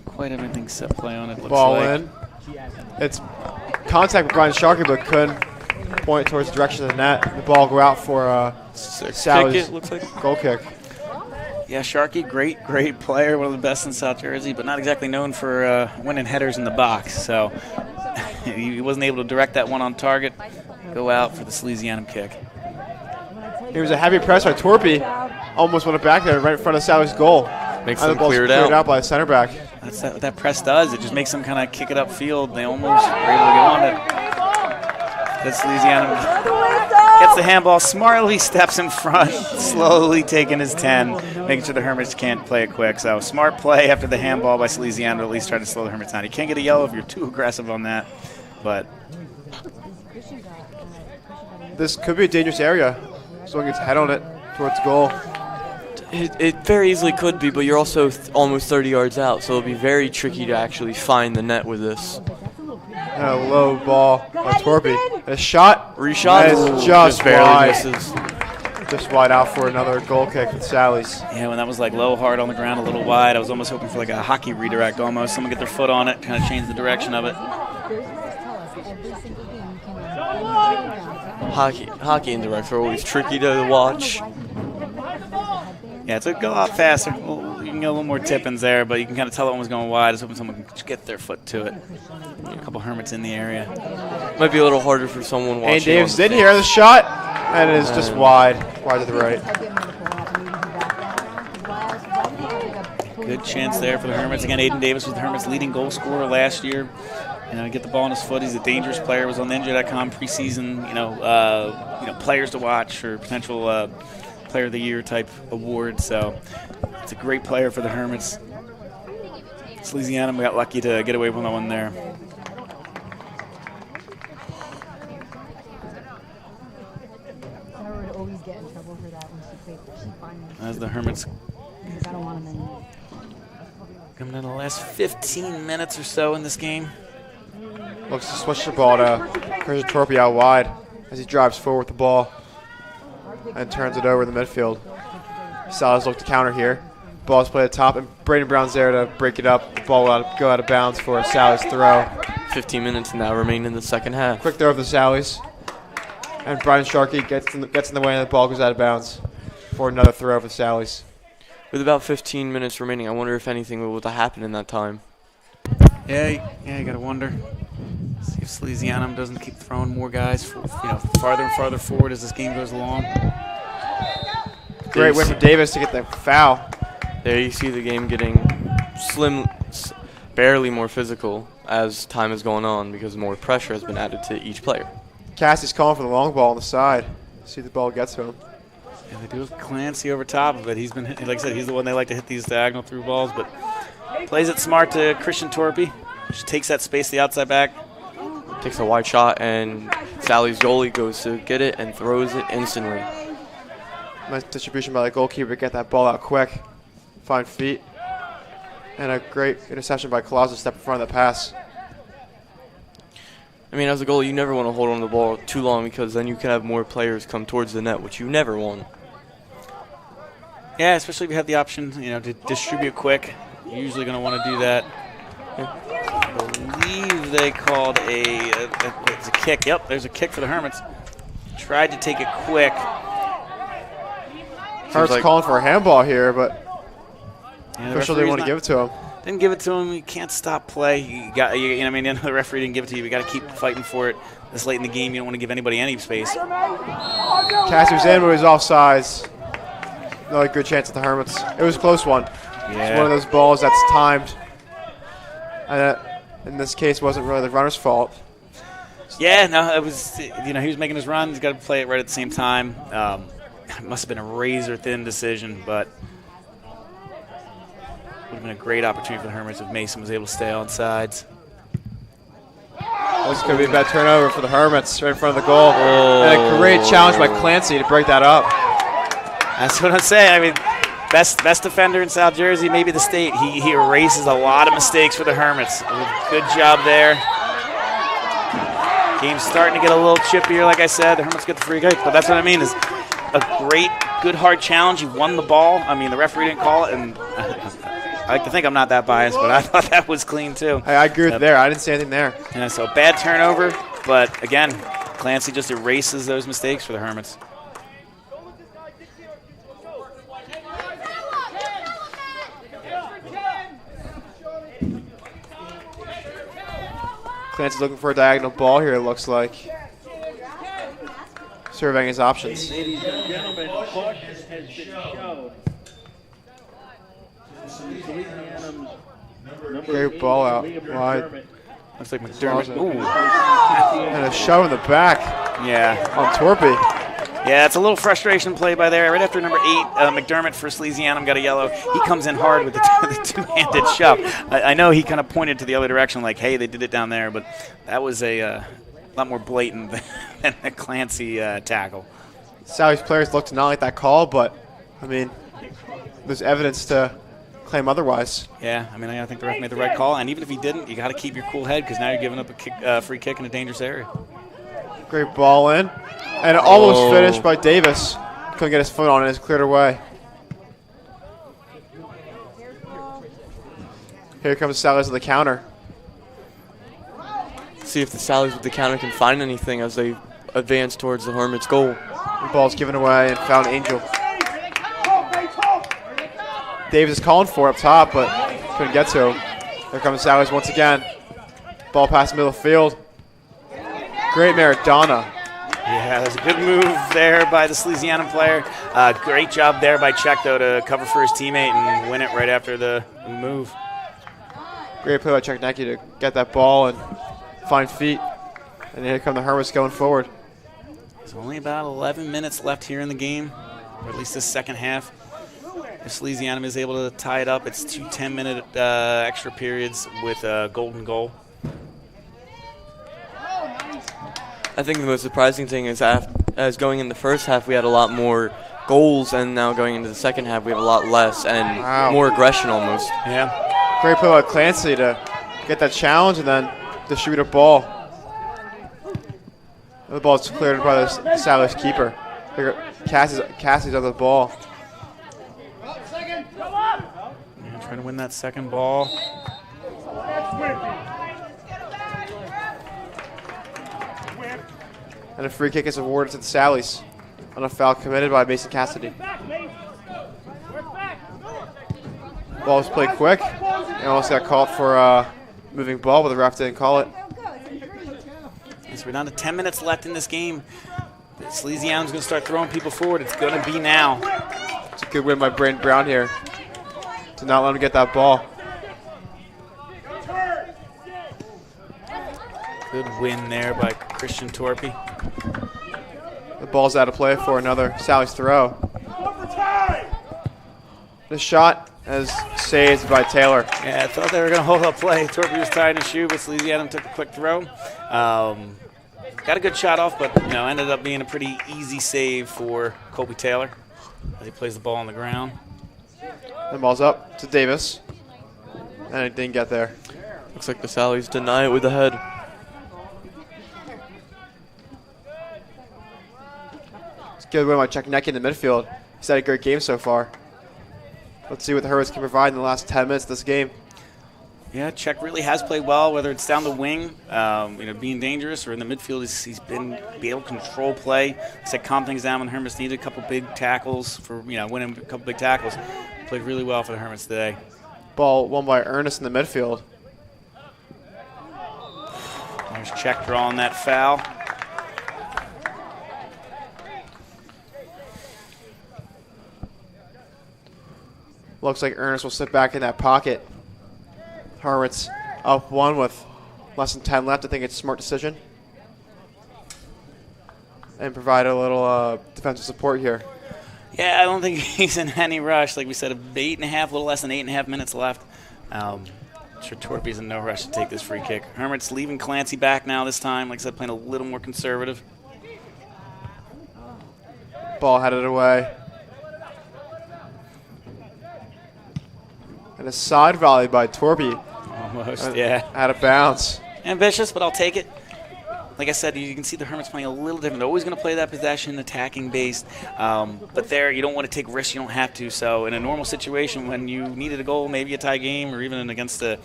Quite everything set play on it. Looks Ball like. in. It's contact with Brian Sharkey, but couldn't point towards the direction of the net. The ball go out for Sally's goal kick. Yeah, Sharkey, great player, one of the best in South Jersey, but not exactly known for winning headers in the box. So he wasn't able to direct that one on target. Go out for the Salesianum kick. He was a heavy press by Torpy. Almost went back there right in front of Sally's goal. Makes them clear it out by the center back. That's what that press does. It just makes them kind of kick it upfield. They almost were able to get on it. That's Salesianum gets the handball, smartly steps in front, slowly taking his 10, making sure the Hermits can't play it quick. So smart play after the handball by Salesianum to at least try to slow the Hermits down. You can't get a yellow if you're too aggressive on that, but this could be a dangerous area. Someone gets head on it towards goal. It very easily could be, but you're also almost 30 yards out, so it'll be very tricky to actually find the net with this. And a low ball by Torpy. A shot. Reshot. It's just barely wide. misses. Just wide out for another goal kick with Sally's. Yeah, when that was like low, hard on the ground, a little wide, I was almost hoping for like a hockey redirect almost. Someone get their foot on it, kind of change the direction of it. Hockey indirects are always tricky to watch. Yeah, it's a go out faster. You can get a little more tip-ins there, but you can kind of tell that one was going wide. I was hoping someone could get their foot to it. A couple Hermits in the area. Might be a little harder for someone watching. And Davis did hear the shot, and it is just wide to the right. Good chance there for the Hermits. Again, Aiden Davis was the Hermits' leading goal scorer last year. Get the ball in his foot. He's a dangerous player. Was on the Injured.com preseason. Players to watch for potential Player of the Year type award. So it's a great player for the Hermits. Salesianum got lucky to get away with that one there. As the Hermits coming in the last 15 minutes or so in this game. Looks to switch the ball to Christian Torpy out wide as he drives forward with the ball and turns it over in the midfield. Sally's look to counter here. Ball's played at the top, and Braden Brown's there to break it up. The ball will go out of bounds for Sally's throw. 15 minutes now remain in the second half. Quick throw of the Sally's. And Brian Sharkey gets in the way, and the ball goes out of bounds for another throw for the Sally's. With about 15 minutes remaining, I wonder if anything will happen in that time. Yeah, you gotta wonder. See if Salesianum doesn't keep throwing more guys, farther and farther forward as this game goes along. Great win for Davis to get the foul. There you see the game getting barely more physical as time is going on because more pressure has been added to each player. Cassie's calling for the long ball on the side. See if the ball gets to him. Yeah, they do have Clancy over top of it. He's been, like I said, he's the one they like to hit these diagonal through balls, but plays it smart to Christian Torpy. Just takes that space to the outside back. Takes a wide shot, and Sally's goalie goes to get it and throws it instantly. Nice distribution by the goalkeeper to get that ball out quick. Fine feet. And a great interception by Claus to step in front of the pass. I mean, as a goalie, you never want to hold on to the ball too long because then you can have more players come towards the net, which you never want. Yeah, especially if you have the option, to distribute quick. You're usually going to want to do that. I believe they called it's a kick. Yep, there's a kick for the Hermits. Tried to take it quick. Hermits calling for a handball here, but official didn't want to give it to him. Didn't give it to him. You can't stop play. The referee didn't give it to you. You got to keep fighting for it. This late in the game, you don't want to give anybody any space. Cassie was in, but he was offsides. Another good chance at the Hermits. It was a close one. Yeah. It's one of those balls that's timed. And in this case, wasn't really the runner's fault. Yeah, no, it was. He was making his run. He's got to play it right at the same time. It must have been a razor-thin decision, but would have been a great opportunity for the Hermits if Mason was able to stay on sides. This could be a bad turnover for the Hermits right in front of the goal. And a great challenge by Clancy to break that up. That's what I'm saying. I mean, best defender in South Jersey, maybe the state. He erases a lot of mistakes for the Hermits. Good job there. Game's starting to get a little chippier, like I said. The Hermits get the free kick, but that's what I mean is a great, good, hard challenge. You won the ball. I mean, the referee didn't call it, and I like to think I'm not that biased, but I thought that was clean too. I agree with there. I didn't see anything there. Yeah, so bad turnover, but again, Clancy just erases those mistakes for the Hermits. Clancy's looking for a diagonal ball here, it looks like. Surveying his options. Ladies and gentlemen, caution has been shown. Salesianum's Great ball out wide. Looks like McDermott. Ooh. And a shove in the back. Yeah. On Torpy. Yeah, it's a little frustration play by there. Right after number 8, McDermott for Salesianum got a yellow. He comes in hard with the two-handed shove. I know he kind of pointed to the other direction like, hey, they did it down there, but that was a lot more blatant than the Clancy tackle. Sally's players look to not like that call, but, I mean, there's evidence to claim otherwise. Yeah, I mean, I think the ref made the right call, and even if he didn't, you got to keep your cool head because now you're giving up a free kick in a dangerous area. Great ball in. And almost finished by Davis. Couldn't get his foot on it. It's cleared away. Here comes Sallies with the counter. See if the Sallies with the counter can find anything as they advance towards the Hermits' goal. The ball's given away and found Angel. Davis is calling for it up top, but couldn't get to him. Here comes Sallies once again. Ball past the middle of the field. Great Maradona. Yeah, there's a good move there by the Salesianum player. Great job there by Czech, though, to cover for his teammate and win it right after the move. Great play by Czech Necki to get that ball and find feet. And here come the Hermits going forward. There's only about 11 minutes left here in the game, or at least this second half. If Salesianum is able to tie it up, it's 2 10-minute extra periods with a golden goal. I think the most surprising thing is as going in the first half, we had a lot more goals, and now going into the second half, we have a lot less and more aggression almost. Yeah. Great play by Clancy to get that challenge and then distribute a ball. The ball's cleared by the Sally's keeper. Cassie's on the ball. Yeah, trying to win that second ball. And a free kick is awarded to the Sallies on a foul committed by Mason Cassidy. Ball was played quick and almost got called for a moving ball, but the ref didn't call it. So we're down to 10 minutes left in this game. Salesianum's going to start throwing people forward. It's going to be now. It's a good win by Brandon Brown here to not let him get that ball. Good win there by Christian Torpy. The ball's out of play for another Sally's throw. The shot is saved by Taylor. Yeah, I thought they were going to hold up play. Torpy was tying his shoe, but Salesianum took a quick throw. Got a good shot off, but ended up being a pretty easy save for Colby Taylor as he plays the ball on the ground. The ball's up to Davis, and it didn't get there. Looks like the Sallies deny it with the head. It's a good win by Czech Necki in the midfield. He's had a great game so far. Let's see what the Hermits can provide in the last 10 minutes of this game. Yeah, Czech really has played well, whether it's down the wing, being dangerous, or in the midfield. He's been able to control play. He said calm things down when the Hermits needed a couple big tackles for winning a couple big tackles. Played really well for the Hermits today. Ball won by Ernest in the midfield. There's Czech drawing that foul. Looks like Ernest will sit back in that pocket. Hermits up 1 with less than 10 left. I think it's a smart decision. And provide a little defensive support here. Yeah, I don't think he's in any rush. Like we said, 8.5, a little less than 8.5 minutes left. I'm sure Torpy's in no rush to take this free kick. Hermits leaving Clancy back now this time. Like I said, playing a little more conservative. Ball headed away. And a side volley by Torpy. Almost, yeah. Out of bounds. Ambitious, but I'll take it. Like I said, you can see the Hermits playing a little different. They're always going to play that possession, attacking based. But there, you don't want to take risks. You don't have to. So in a normal situation, when you needed a goal, maybe a tie game, or even against a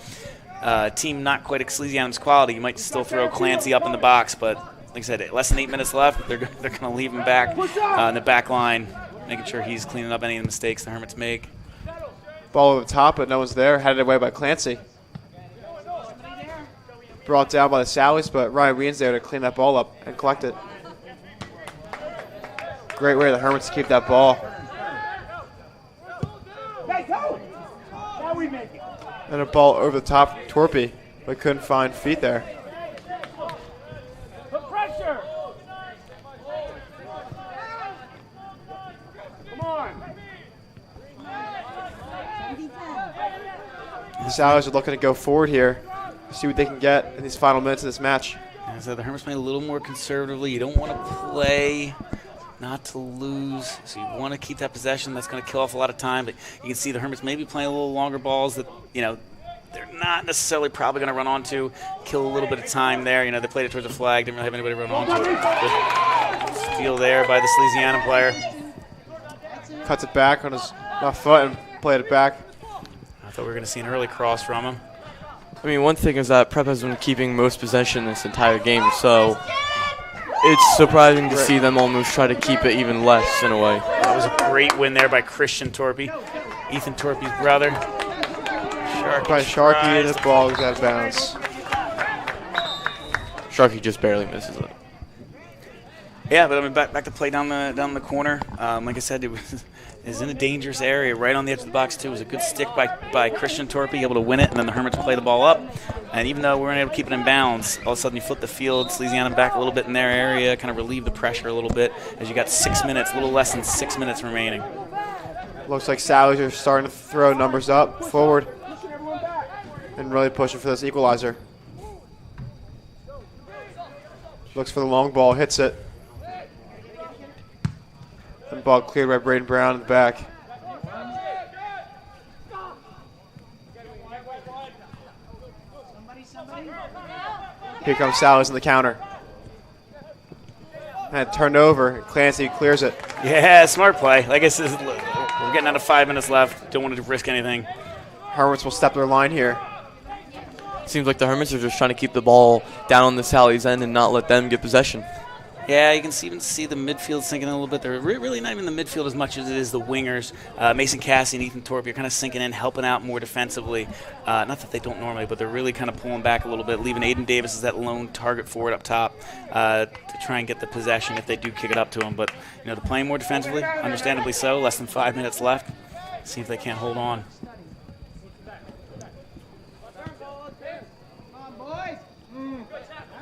team not quite Salesianum's quality, you might still throw Clancy up in the box. But like I said, less than 8 minutes left. They're going to leave him back in the back line, making sure he's cleaning up any of the mistakes the Hermits make. Ball over the top, but no one's there. Headed away by Clancy. Brought down by the Sallies, but Ryan Wien's there to clean that ball up and collect it. Great way of the Hermits to keep that ball. And a ball over the top of Torpy, but couldn't find feet there. The Sallies are looking to go forward here, see what they can get in these final minutes of this match. And so the Hermits playing a little more conservatively. You don't want to play not to lose, so you want to keep that possession. That's going to kill off a lot of time. But you can see the Hermits maybe playing a little longer balls that, they're not necessarily probably going to run onto, kill a little bit of time there. They played it towards the flag, didn't really have anybody run onto it. Good steal there by the Salesianum player. Cuts it back on his left foot and played it back. I thought we were going to see an early cross from him. I mean, one thing is that Prep has been keeping most possession this entire game, so it's surprising to see them almost try to keep it even less in a way. That was a great win there by Christian Torpy, Ethan Torpy's brother. Sharky, the ball was out of bounds. Sharky just barely misses it. Yeah, but I mean, back to play down the corner. Like I said, it was in a dangerous area, right on the edge of the box too. It was a good stick by Christian Torpy, able to win it, and then the Hermits play the ball up. And even though we weren't able to keep it in bounds, all of a sudden you flip the field, Salesianum back a little bit in their area, kind of relieve the pressure a little bit, as you got 6 minutes, a little less than 6 minutes remaining. Looks like Sallies are starting to throw numbers up forward and really pushing for this equalizer. Looks for the long ball, hits it. And ball cleared by Braden Brown in the back. Here comes Sallies in the counter. And turned over. Clancy clears it. Yeah, smart play. Like I said, we're getting out of 5 minutes left. Don't want to risk anything. Hermits will step their line here. Seems like the Hermits are just trying to keep the ball down on the Sally's end and not let them get possession. Yeah, you can even see the midfield sinking in a little bit. They're really not even the midfield as much as it is the wingers. Mason Cassie and Ethan Torpy are kind of sinking in, helping out more defensively. Not that they don't normally, but they're really kind of pulling back a little bit, leaving Aiden Davis as that lone target forward up top to try and get the possession if they do kick it up to him. But, they're playing more defensively, understandably so. Less than 5 minutes left. See if they can't hold on.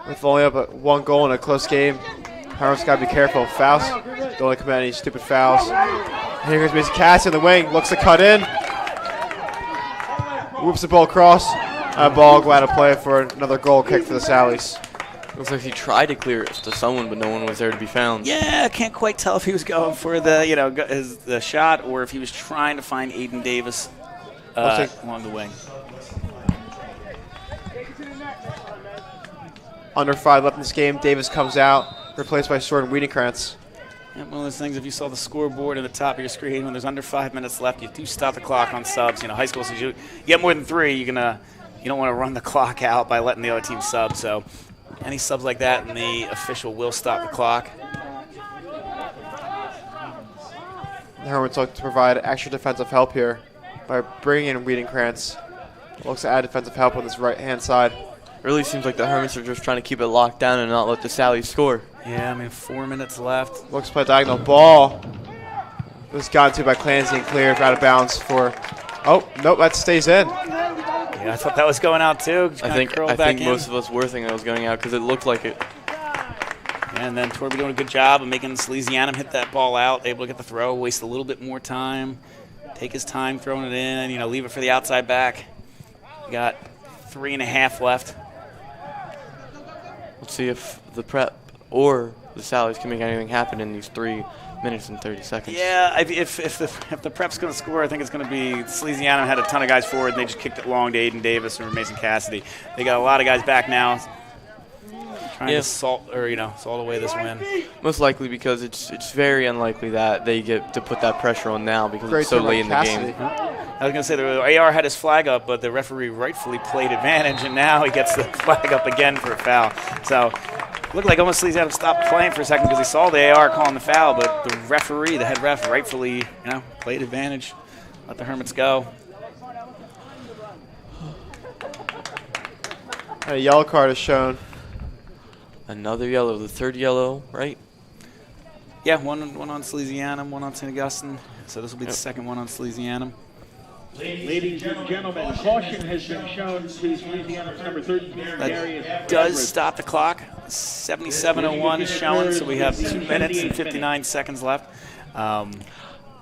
With only up at 1 goal in a close game, Hermits got to be careful. Fouls. Don't want to commit any stupid fouls. And here goes Mason Cassie in the wing. Looks to cut in. Whoops the ball across. Ball go out of play for another goal kick for the Sallies. Looks like he tried to clear it to someone, but no one was there to be found. Yeah, I can't quite tell if he was going for the shot or if he was trying to find Aiden Davis along the wing. Under 5 left in this game. Davis comes out, replaced by Jordan Wiedenkrantz. Yeah, one of those things, if you saw the scoreboard at the top of your screen, when there's under 5 minutes left, you do stop the clock on subs. High school says you get more than 3, you don't want to run the clock out by letting the other team sub. So any subs like that, and the official will stop the clock. The Hermits look to provide extra defensive help here by bringing in Wiedenkrantz. Looks to add defensive help on this right-hand side. Really seems like the Hermits are just trying to keep it locked down and not let the Sallies score. Yeah, 4 minutes left. Looks to play a diagonal ball. It was gotten to by Clancy and cleared out of bounds for. Oh, nope, that stays in. Yeah, I thought that was going out too. I think most of us were thinking that was going out because it looked like it. And then Torby doing a good job of making Salesianum hit that ball out, able to get the throw, waste a little bit more time, take his time throwing it in, leave it for the outside back. We got 3.5 left. Let's see if the prep or the Sallies can make anything happen in these 3 minutes and 30 seconds. Yeah, if the prep's going to score, I think it's going to be Salesianum had a ton of guys forward, and they just kicked it long to Aiden Davis or Mason Cassidy. They got a lot of guys back now. Trying to salt away this win. Most likely because it's very unlikely that they get to put that pressure on now because it's so late in the game. I was going to say the AR had his flag up, but the referee rightfully played advantage, and now he gets the flag up again for a foul. So it looked like almost Salesianum stopped playing for a second because he saw the AR calling the foul, but the referee, the head ref, rightfully played advantage, let the Hermits go. A yellow card is shown. Another yellow, the third yellow, right? Yeah, one on Salesianum, one on St. Augustine. So this will be the second one on Salesianum. Ladies and gentlemen, caution has been shown to Salesianum's number 13, Darius. That does stop the clock. 77:01 is showing, so we have 2 minutes and 59 seconds left.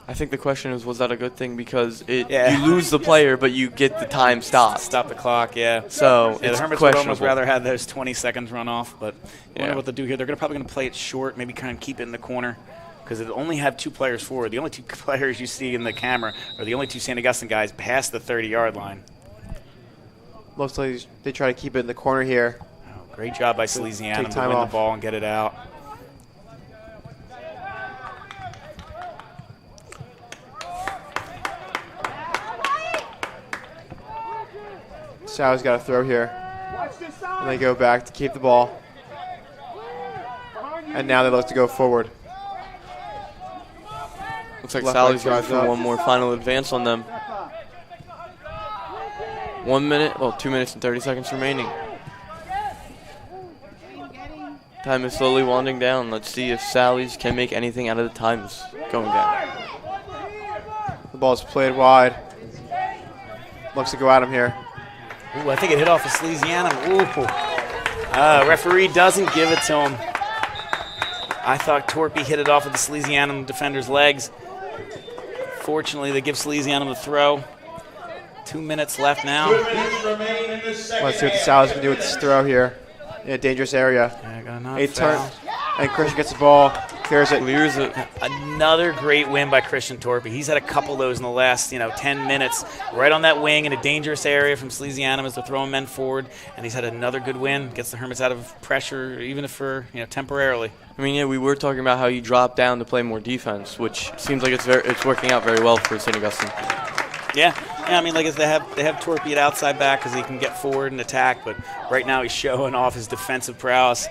I think the question is, was that a good thing? Because you lose the player, but you get the time stopped. Stop the clock, yeah. So the Hermits would almost rather have those 20 seconds run off, but I wonder what they'll do here. They're probably going to play it short, maybe kind of keep it in the corner, because they only have 2 players forward. The only 2 players you see in the camera are the only 2 St. Augustine guys past the 30-yard line. Looks like they try to keep it in the corner here. Oh, great job by Salesianum to win the ball and get it out. Sally's got to throw here. And they go back to keep the ball. And now they look to go forward. Looks like Sally's going for one more final advance on them. 1 minute, 2 minutes and 30 seconds remaining. Time is slowly winding down. Let's see if Sally's can make anything out of the times going down. The ball's played wide. Looks to go at him here. Ooh, I think it hit off of Salesianum. Ooh. Referee doesn't give it to him. I thought Torpy hit it off of the Salesianum defender's legs. Fortunately, they give Salesianum the throw. 2 minutes left now. 2 minutes remain in this second. Let's see what the Sal's can do with this throw here in a dangerous area. Yeah, got 8 turn, and Christian gets the ball, clears it. Another great win by Christian Torpy. He's had a couple of those in the last 10 minutes. Right on that wing in a dangerous area from Salesianum as they're throwing men forward, and he's had another good win. Gets the Hermits out of pressure, even if for temporarily. I mean, yeah, we were talking about how you drop down to play more defense, which seems like it's working out very well for St. Augustine. Yeah, I mean, like they have Torpy at outside back because he can get forward and attack, but right now he's showing off his defensive prowess.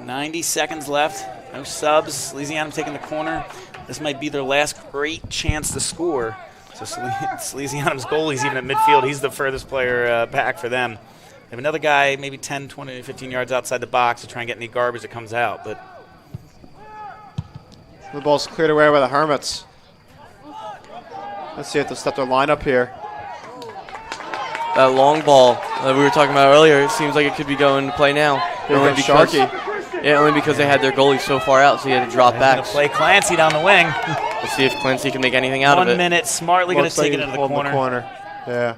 90 seconds left. No subs. Salesianum taking the corner. This might be their last great chance to score. So Salesianum's goalie's even at midfield. He's the furthest player back for them. They have another guy maybe 10, 20, 15 yards outside the box to try and get any garbage that comes out. But the ball's cleared away by the Hermits. Let's see if they'll step their lineup here. That long ball that we were talking about earlier, it seems like it could be going to play now. Only because, only because they had their goalie so far out, so he had to drop back. Going to play Clancy down the wing. Let's see if Clancy can make anything out of it. 1 minute, smartly going to take it into the corner. Yeah.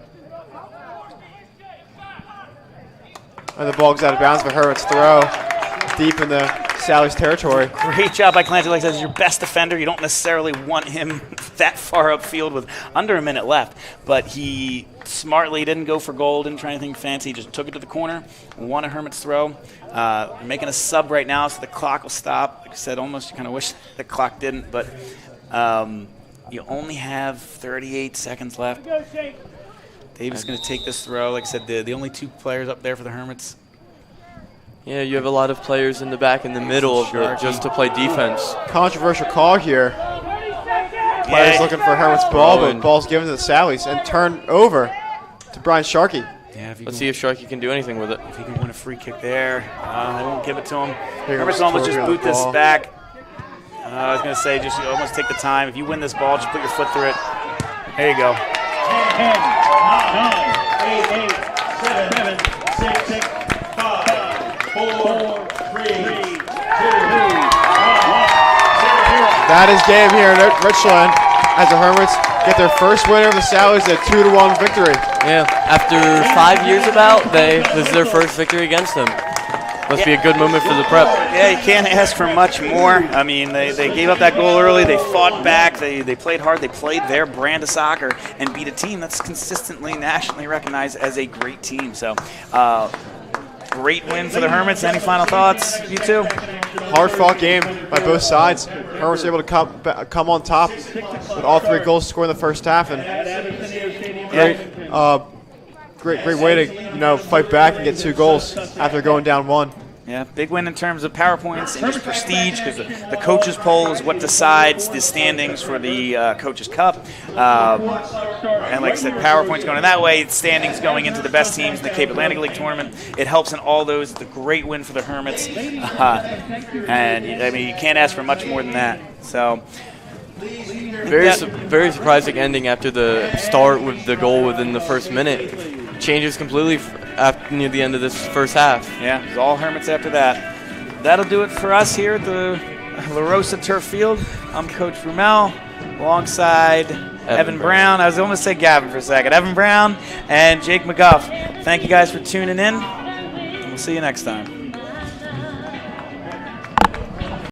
And the ball goes out of bounds for Hermit's throw. Deep in the Sally's territory. Great job by Clancy. Like I said, he's your best defender. You don't necessarily want him that far upfield with under a minute left, but he smartly didn't go for goal, didn't try anything fancy. He just took it to the corner, won a Hermits throw. Making a sub right now, so the clock will stop. Like I said, almost you kind of wish the clock didn't, but you only have 38 seconds left. Davis is going to take this throw. Like I said, the only 2 players up there for the Hermits. Yeah, you have a lot of players in the back and the middle of it just to play defense. Controversial call here. Players looking for Hermit's ball, but ball's given to the Sallies and turned over to Brian Sharkey. Yeah, let's see if Sharkey can do anything with it. If he can win a free kick there, they won't give it to him. Hermits almost just boot this back. I was going to say, just almost take the time. If you win this ball, just put your foot through it. There you go. 10, 9, 8, 7, 6, 6, 5, 4, 3, 2, 1. That is game here in Richland as the Hermits get their first win over the Sallies, a 2-1 victory. Yeah, after 5 years this is their first victory against them. Must be a good moment for the prep. Yeah, you can't ask for much more. I mean, they gave up that goal early. They fought back. They played hard. They played their brand of soccer and beat a team that's consistently nationally recognized as a great team. So, great win for the Hermits. Any final thoughts, you two? Hard-fought game by both sides. Hermits able to come on top with all 3 goals scored in the first half, and great way to fight back and get 2 goals after going down 1. Yeah, big win in terms of power points and just prestige, because the coaches' poll is what decides the standings for the Coaches' Cup. And like I said, power points going in that way, standings going into the best teams in the Cape Atlantic League tournament. It helps in all those. It's a great win for the Hermits. And, I mean, you can't ask for much more than that. So, very surprising ending after the start with the goal within the first minute. Changes completely near the end of this first half. Yeah, it was all Hermits after that. That'll do it for us here at the La Rosa Turf Field. I'm Coach Rumel alongside Evan Brown. I was almost say Gavin for a second. Evan Brown and Jake McGuff. Thank you guys for tuning in. We'll see you next time.